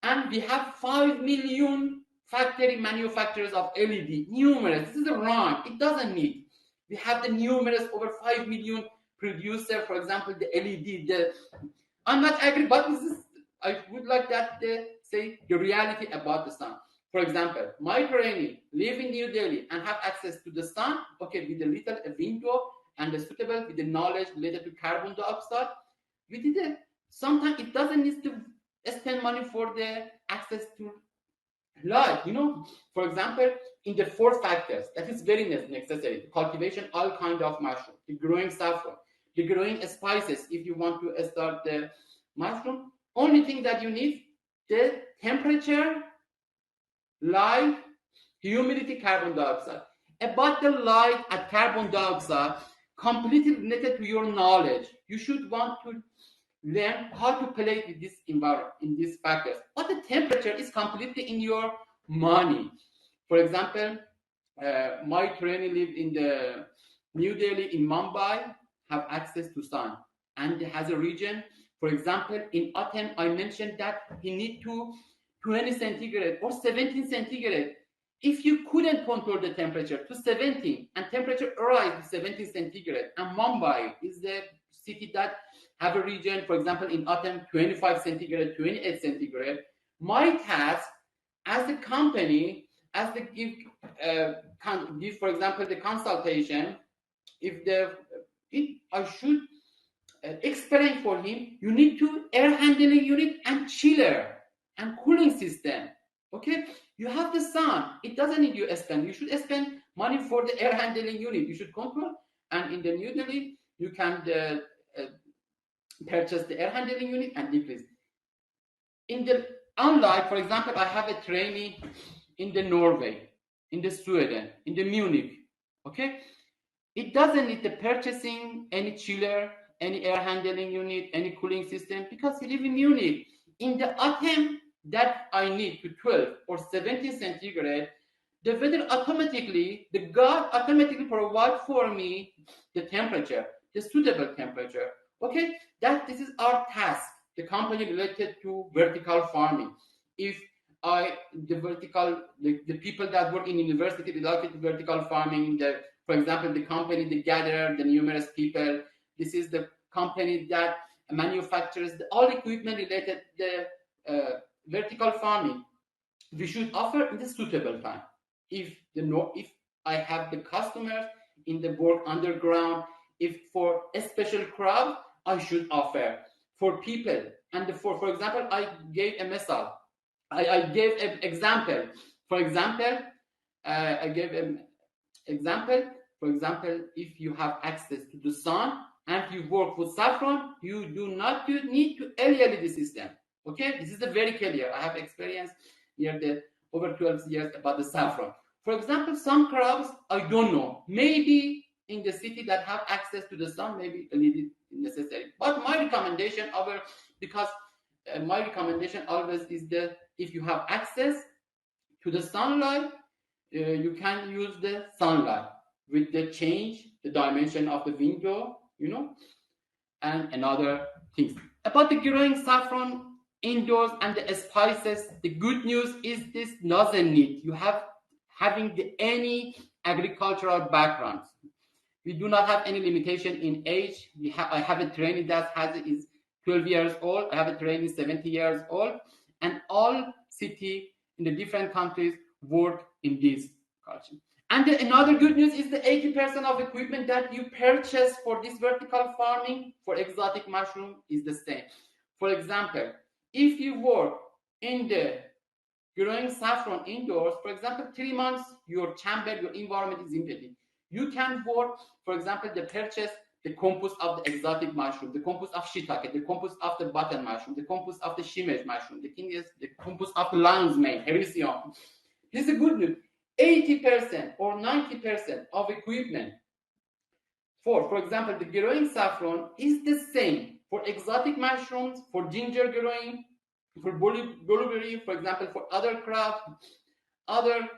and we have 5 million factory manufacturers of LED. Numerous. This is wrong. It doesn't need. We have the numerous over 5 million producer, for example, the LED. I'm not agree, but this is, I would like that say the reality about the sun. For example, my trainee live in New Delhi and have access to the sun, okay, with a little window and suitable with the knowledge related to carbon dioxide. We did it. Sometimes it doesn't need to spend money for the access to light. For example, in the 4 factors, that is very necessary. The cultivation, all kind of mushroom, the growing saffron, the growing spices. If you want to start the mushroom, only thing that you need, the temperature, light, humidity, carbon dioxide. About the light and carbon dioxide, completely related to your knowledge. You should want to learn how to play with this environment, in these factors. But the temperature is completely in your money. For example, my trainee live in the New Delhi, in Mumbai, have access to sun, and has a region. For example, in autumn, I mentioned that he need to 20 centigrade or 17 centigrade. If you couldn't control the temperature to 17 and temperature rise to 17 centigrade, and Mumbai is the city that have a region, for example, in autumn, 25 centigrade, 28 centigrade, my task as a company, as the give, for example, the consultation, I should explain for him, you need to air handling unit and chiller and cooling system. Okay, you have the sun. It doesn't need you spend. You should spend money for the air handling unit. You should control. And in the New Delhi, you can purchase the air handling unit and decrease. Unlike, for example, I have a trainee in the Norway, in the Sweden, in the Munich. Okay, it doesn't need the purchasing any chiller, any air handling unit, any cooling system, because we live in Munich. In the autumn, that I need to 12 or 17 centigrade, the weather automatically, the God automatically provide for me the temperature, the suitable temperature. Okay, this is our task, the company related to vertical farming. If the people that work in university related to vertical farming, for example, the company that gather the numerous people, this is the company that manufactures all equipment related to the vertical farming. We should offer in the suitable time. If I have the customers in the work underground, if for a special crop, I should offer. for people. And for example, I gave a method. I gave an example. For example, I gave an example. For example, if you have access to the sun and you work with saffron, you do not need to alienate the system. Okay, this is a very clear. I have experience near the over 12 years about the saffron. For example, some crops, I don't know, maybe in the city that have access to the sun, maybe a little necessary. But my recommendation because my recommendation always is that if you have access to the sunlight, you can use the sunlight with the change the dimension of the window, and another things. About the growing saffron indoors and the spices, the good news is this doesn't need you having any agricultural background. We do not have any limitation in age. I have a trainee that is 12 years old. I have a trainee 70 years old, and all city in the different countries work in this culture. And another good news is the 80% of equipment that you purchase for this vertical farming for exotic mushroom is the same. For example, if you work in the growing saffron indoors, for example, 3 months, your chamber, your environment is empty. You can work, for example, purchase the compost of the exotic mushroom, the compost of shiitake, the compost of the button mushroom, the compost of the shimeji mushroom, the compost of the lion's mane, hericium. This is good news. 80% or 90% of equipment for example, the growing saffron is the same for exotic mushrooms, for ginger growing, for blueberry, for example, for other crops, other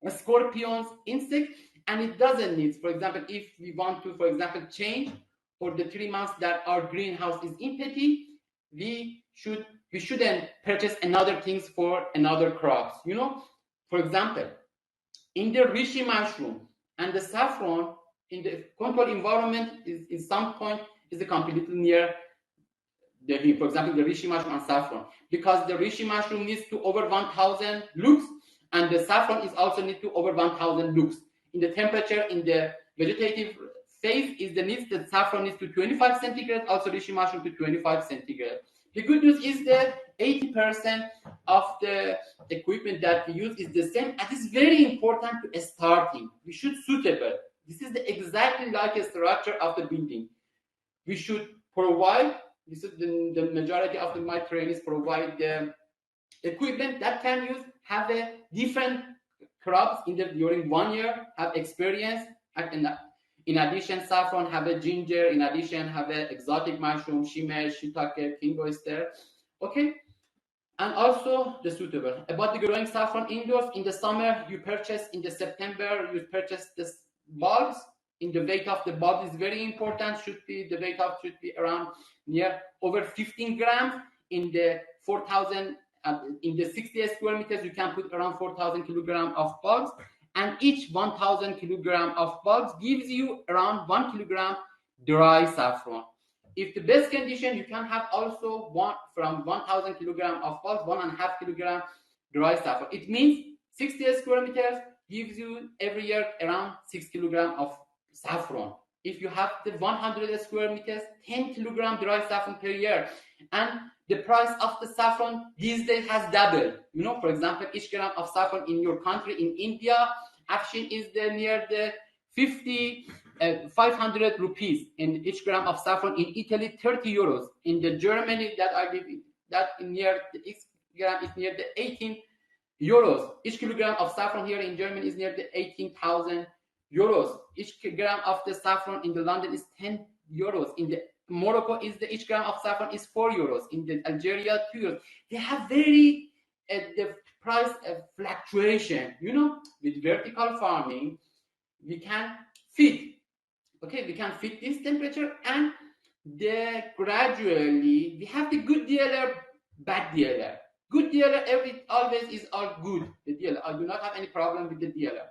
scorpions, insects, and it doesn't need, for example, if we want to, for example, change for the 3 months that our greenhouse is empty, we shouldn't purchase another things for another crops. For example, in the reishi mushroom and the saffron in the controlled environment is some point is completely near the heat. For example, the reishi mushroom and saffron, because the reishi mushroom needs to over 1,000 lux, and the saffron is also need to over 1,000 lux. In the temperature in the vegetative phase is the saffron needs to 25 centigrade, also reishi mushroom to 25 centigrade. The good news is that 80% of the equipment that we use is the same, and it's very important to starting. We should suitable. This is exactly like a structure of the building. We should provide, this is the majority of my trainees provide the equipment that can use, have a different crops during 1 year, have experience, and in addition, saffron have a ginger, in addition have a exotic mushroom, shimeji, shiitake, king oyster, okay? And also the suitable. About the growing saffron indoors, in the summer, you purchase, in the September, you purchase the bulbs. In the weight of the bulb is very important, the weight of should be around near over 15 grams. In the 4,000, in the 60 square meters, you can put around 4,000 kilograms of bulbs. And each 1,000 kilogram of bulbs gives you around 1 kilogram dry saffron. If the best condition, you can have also from 1,000 kilogram of bulbs, 1.5 kilogram dry saffron. It means 60 square meters gives you every year around 6 kilogram of saffron. If you have the 100 square meters, 10 kilogram dry saffron per year. And the price of the saffron these days has doubled. For example, each gram of saffron in your country, in India, actually is near the 500 rupees in each gram of saffron. In Italy, 30 euros. In the Germany that I live in, each gram is near the 18 euros. Each kilogram of saffron here in Germany is near the 18,000 euros. Each gram of the saffron in the London is 10 euros. In the Morocco each gram of saffron is 4 euros. In the Algeria, 2 euros. They have very the price fluctuation. With vertical farming, we can fit. Okay, we can fit this temperature, and gradually we have the good dealer, bad dealer. Good dealer always is all good. The dealer, I do not have any problem with the dealer.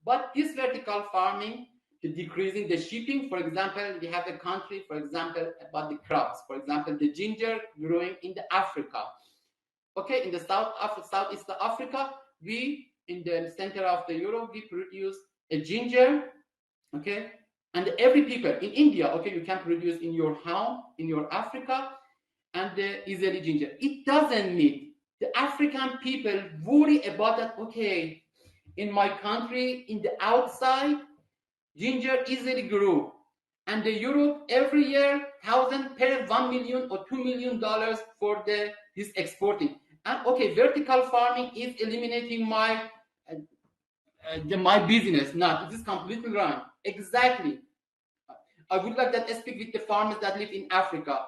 But this vertical farming, the decreasing the shipping, for example, we have a country, for example, about the crops. For example, the ginger growing in the Africa. Okay, in the Southeast Africa, we, in the center of the Europe, we produce a ginger, okay? And every people in India, okay, you can produce in your home, in your Africa, and the easily ginger. It doesn't mean the African people worry about that. Okay, in my country, in the outside, ginger easily grew, and the Europe every year per $1 million or $2 million for this exporting. And okay, vertical farming is eliminating my business. No, it is completely wrong. Exactly. I would like that speak with the farmers that live in Africa.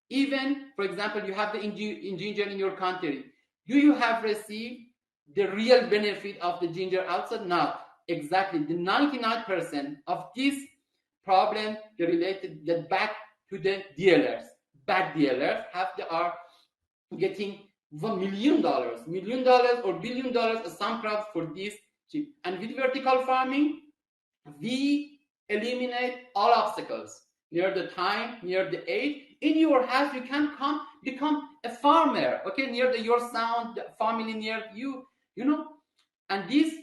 Even, for example, you have the ginger in your country. Do you have received the real benefit of the ginger outside? Not exactly. The 99% of this problem related back to the dealers. Bad dealers are getting $1 million or $1 billion of some crops for this chip. And with vertical farming, we eliminate all obstacles. Near the time, near the age, in your house, you can become a farmer. Okay, near your sound, the family near you, and this,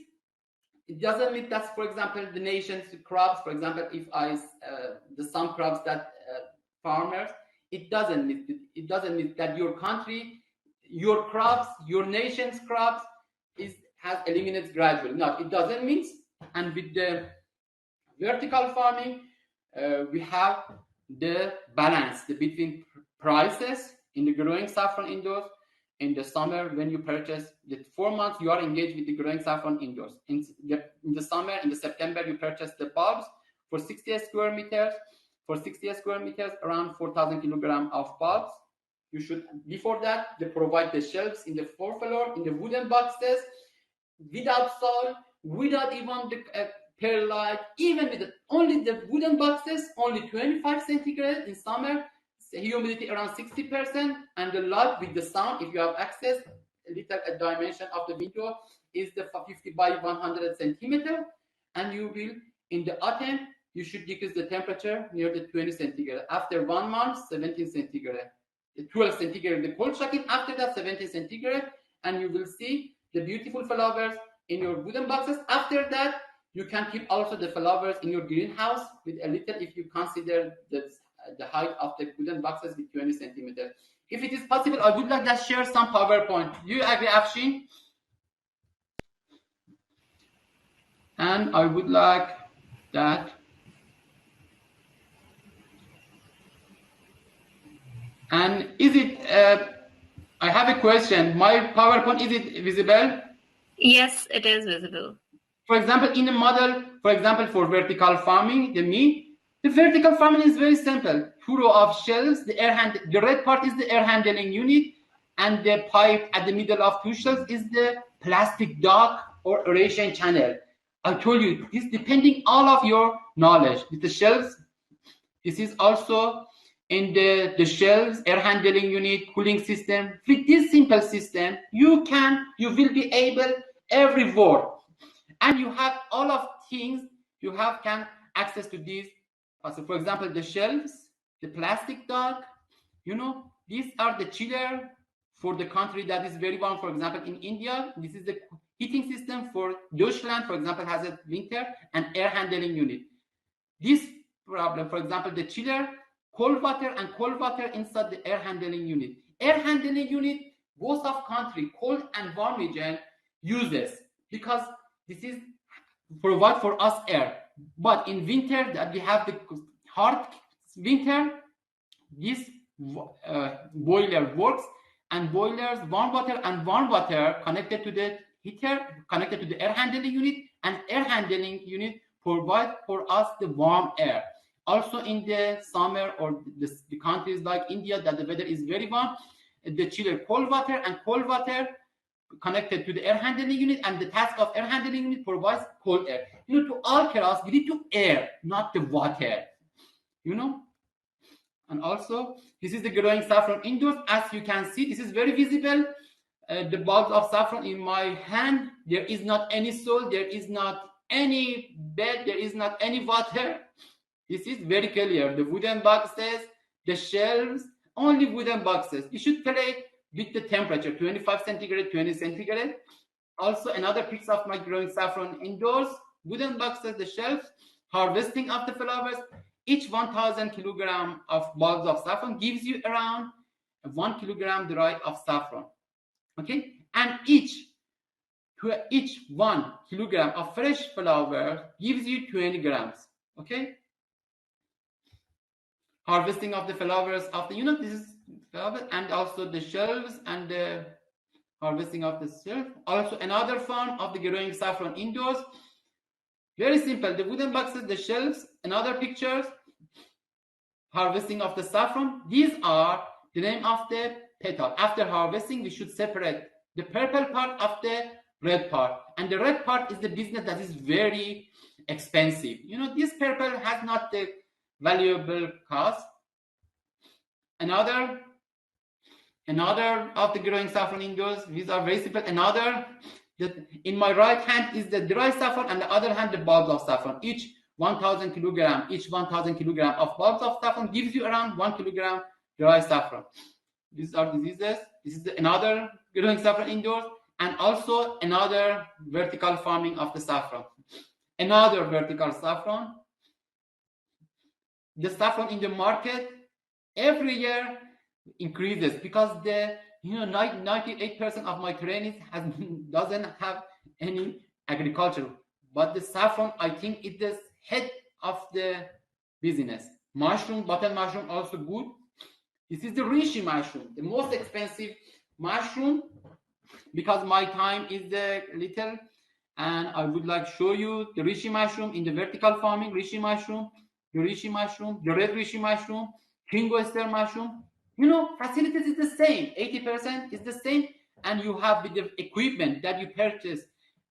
it doesn't mean that's, for example, the nation's crops. For example, if some crops that farmers, it doesn't mean that your country, your crops, your nation's crops has eliminated gradually. No, it doesn't mean. And with the vertical farming, we have the balance between prices in the growing saffron indoors. In the summer, when you purchase, the 4 months you are engaged with the growing saffron indoors. In the summer, in the September, you purchase the bulbs for 60 square meters. For 60 square meters, around 4,000 kilograms of bulbs. You should, before that, they provide the shelves in the 4th floor in the wooden boxes, without soil, without even the perlite, even with only the wooden boxes, only 25 centigrade in summer, humidity around 60%, and the light with the sound, if you have access, a little dimension of the window is the 50 by 100 centimeter, and you will, in the autumn, you should decrease the temperature near the 20 centigrade. After 1 month, 17 centigrade, 12 centigrade, the cold shocking. After that, 17 centigrade, and you will see the beautiful flowers in your wooden boxes. After that, you can keep also the flowers in your greenhouse with a little, if you consider the height of the wooden boxes with 20 centimeters. If it is possible, I would like to share some PowerPoint. Do you agree, Afshin? And I would like that. And is it, I have a question. My PowerPoint, is it visible? Yes, it is visible. For example, in a model, for example, for vertical farming, the vertical farming is very simple. 2 rows of shelves, the red part is the air handling unit, and the pipe at the middle of 2 shelves is the plastic dock or aeration channel. I told you, this depending all of your knowledge. With the shelves, this is also in the shelves, air handling unit, cooling system. With this simple system, you will be able every word. And you have all of things, can access to these. So for example, the shelves, the plastic dock, these are the chiller for the country that is very warm. For example, in India, this is the heating system for Deutschland, for example, has a winter and air handling unit. This problem, for example, the chiller, cold water inside the air handling unit. Air handling unit, both of country, cold and warm region uses, because this is provide for us air. But in winter, that we have the hard winter, this boiler works, and boilers, warm water connected to the heater, connected to the air handling unit, and air handling unit provide for us the warm air. Also in the summer or the countries like India that the weather is very warm, the chiller cold water connected to the air handling unit, and the task of air handling unit provides cold air. To all chaos, we need to air, not the water. And also, this is the growing saffron indoors. As you can see, this is very visible. The bulbs of saffron in my hand. There is not any soil. There is not any bed. There is not any water. This is very clear. The wooden boxes, the shelves, only wooden boxes. You should play with the temperature, 25 centigrade, 20 centigrade. Also, another piece of my growing saffron indoors, wooden boxes, the shelves, harvesting of the flowers. Each 1,000 kilogram of bulbs of saffron gives you around 1 kilogram dry of saffron. Okay, and each 1 kilogram of fresh flower gives you 20 grams. Okay, harvesting of the flowers of the this is flower, and also the shelves and the harvesting of the shelf. Also another form of the growing saffron indoors. Very simple. The wooden boxes, the shelves, another pictures. Harvesting of the saffron. These are the name of the petal. After harvesting, we should separate the purple part of the red part, and the red part is the business that is very expensive. This purple has not the valuable cost. Another of the growing saffron indoors. These are very simple. Another, in my right hand is the dry saffron, and the other hand the bulbs of saffron. Each 1,000 kilogram of bulbs of saffron gives you around 1 kilogram dry saffron. These are diseases. This is another growing saffron indoors, and also another vertical farming of the saffron. Another vertical saffron. The saffron in the market every year increases because the 98% of my trainees doesn't have any agriculture, but the saffron, I think, it is head of the business. Mushroom, button mushroom, also good. This is the reishi mushroom, the most expensive mushroom, because my time is little, and I would like to show you the reishi mushroom in the vertical farming. Reishi mushroom, the reishi mushroom, the red reishi mushroom, king oyster mushroom. Facilities is the same. 80% is the same, and you have with the equipment that you purchase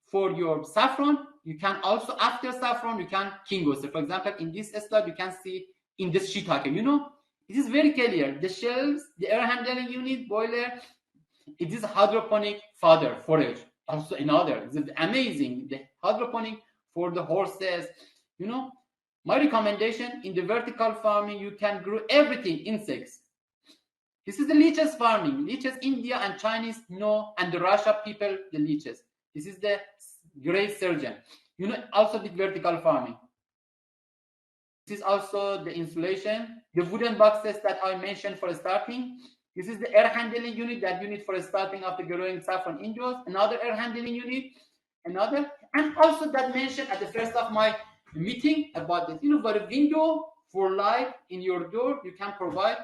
for your saffron. You can also, after saffron, you can king oyster. For example, in this slide, you can see in this shiitake. It is very clear. The shelves, the air handling unit, boiler, it is hydroponic fodder, forage. Also another, it's amazing. The hydroponic for the horses. My recommendation in the vertical farming, you can grow everything, insects. This is the leeches farming. Leeches, India and Chinese know, and the Russia people, the leeches. This is the great surgeon. Also the vertical farming. This is also the insulation. The wooden boxes that I mentioned for starting. This is the air handling unit that you need for starting of the growing saffron indoors. Another air handling unit. And also that mentioned at the first of my meeting about this. For a window for light in your door, you can provide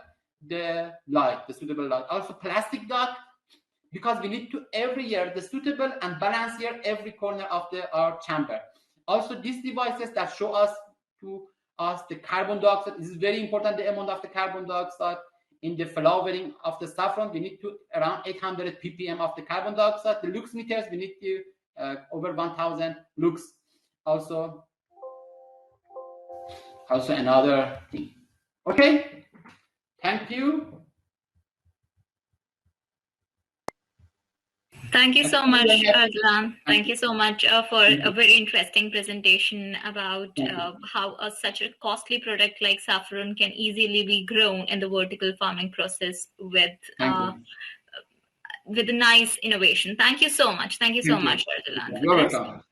the light, the suitable light. Also plastic duct, because we need to every year the suitable and balanced here every corner of our chamber. Also these devices that show us the carbon dioxide. This is very important, the amount of the carbon dioxide in the flowering of the saffron. We need to around 800 ppm of the carbon dioxide. The lux meters, we need to over 1,000 lux. Also another thing. Okay, thank you. Thank you so much, Arslan. Thank you so much for a very interesting presentation about how such a costly product like saffron can easily be grown in the vertical farming process with a nice innovation. Thank you so much. Thank you so much, Arslan. You're welcome.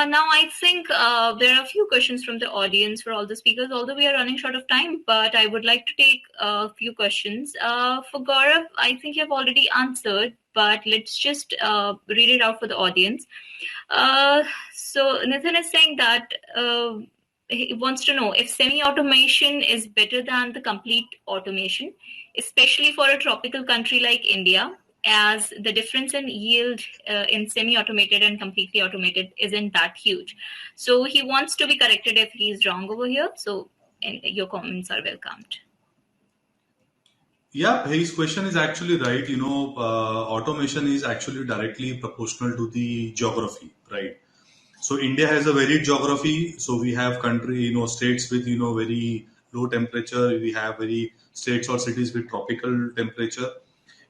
Now, I think there are a few questions from the audience for all the speakers, although we are running short of time, but I would like to take a few questions. For Gaurav, I think you have already answered, but let's just read it out for the audience. So Nathan is saying that he wants to know if semi-automation is better than the complete automation, especially for a tropical country like India, as the difference in yield in semi-automated and completely automated isn't that huge. So he wants to be corrected if he's wrong over here. So your comments are welcomed. Yeah, his question is actually right. Automation is actually directly proportional to the geography, right? So India has a varied geography. So we have states with, very low temperature. We have very states or cities with tropical temperature.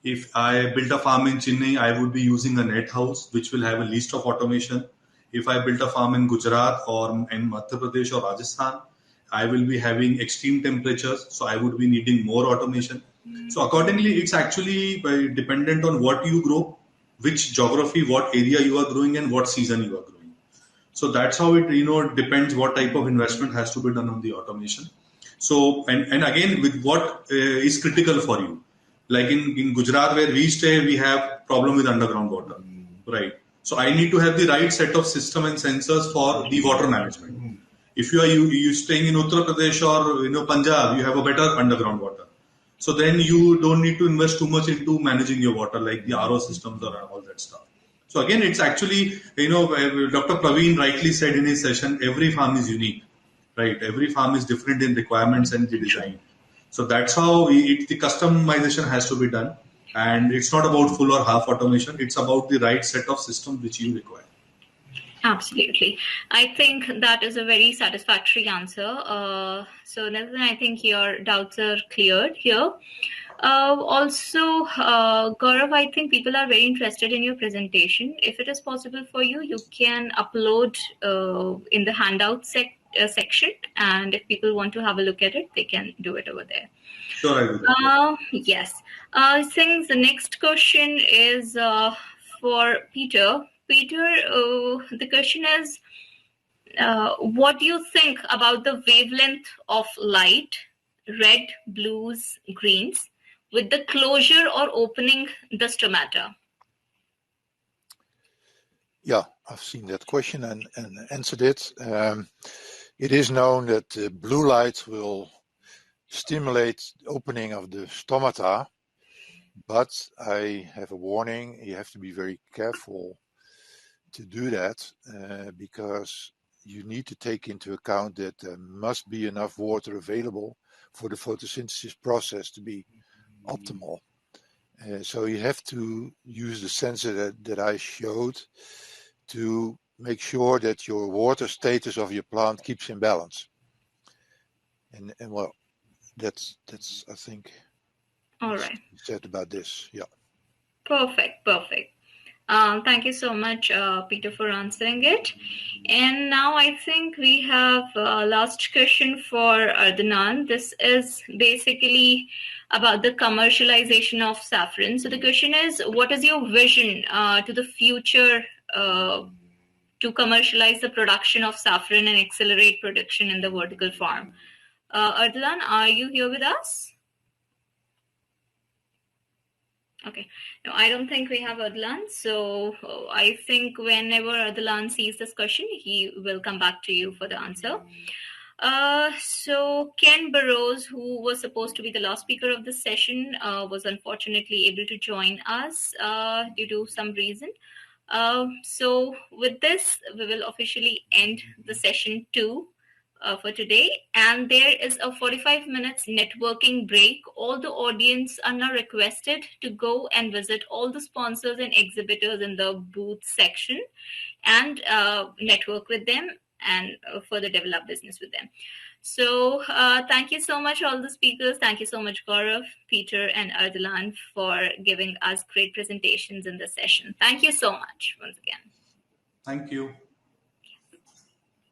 If I built a farm in Chennai, I would be using a net house, which will have a least of automation. If I built a farm in Gujarat or in Madhya Pradesh or Rajasthan, I will be having extreme temperatures, so I would be needing more automation. So accordingly, it's actually dependent on what you grow, which geography, what area you are growing, and what season you are growing. So that's how it depends what type of investment has to be done on the automation. So and again, with what is critical for you, like in Gujarat where we stay, we have problem with underground water, right? So I need to have the right set of system and sensors for the water management. If you staying in Uttar Pradesh or Punjab, you have a better underground water. So then you don't need to invest too much into managing your water, like the RO systems or all that stuff. So again, it's actually, Dr. Praveen rightly said in his session, every farm is unique, right? Every farm is different in requirements and the design. So that's how the customization has to be done. And it's not about full or half automation. It's about the right set of systems which you require. Absolutely. I think that is a very satisfactory answer. So, Nathan, I think your doubts are cleared here. Also, Gaurav, I think people are very interested in your presentation. If it is possible for you, you can upload in the handout section. And if people want to have a look at it, they can do it over there. Sure, I will do that. Yes. I think the next question is for Peter. Peter, the question is, what do you think about the wavelength of light, red, blues, greens, with the closure or opening the stomata? Yeah, I've seen that question and answered it. It is known that blue light will stimulate the opening of the stomata, but I have a warning. You have to be very careful to do that because you need to take into account that there must be enough water available for the photosynthesis process to be optimal. So you have to use the sensor that I showed to make sure that your water status of your plant keeps in balance. And well, that's I think all right. said about this. Yeah. Perfect. Thank you so much, Peter, for answering it. And now I think we have last question for Adnan. This is basically about the commercialization of saffron. So the question is, what is your vision to the future to commercialize the production of saffron and accelerate production in the vertical farm? Adnan, are you here with us? Okay. No, I don't think we have Adlan. So I think whenever Adlan sees this question, he will come back to you for the answer. So Ken Burrows, who was supposed to be the last speaker of this session, was unfortunately able to join us due to some reason. So with this, we will officially end the session 2. For today, and there is a 45 minutes networking break. All the audience are now requested to go and visit all the sponsors and exhibitors in the booth section and network with them and further develop business with them. So thank you so much, all the speakers. Thank you so much, Gaurav, Peter, and Ardalan for giving us great presentations in this session. Thank you so much once again. Thank you.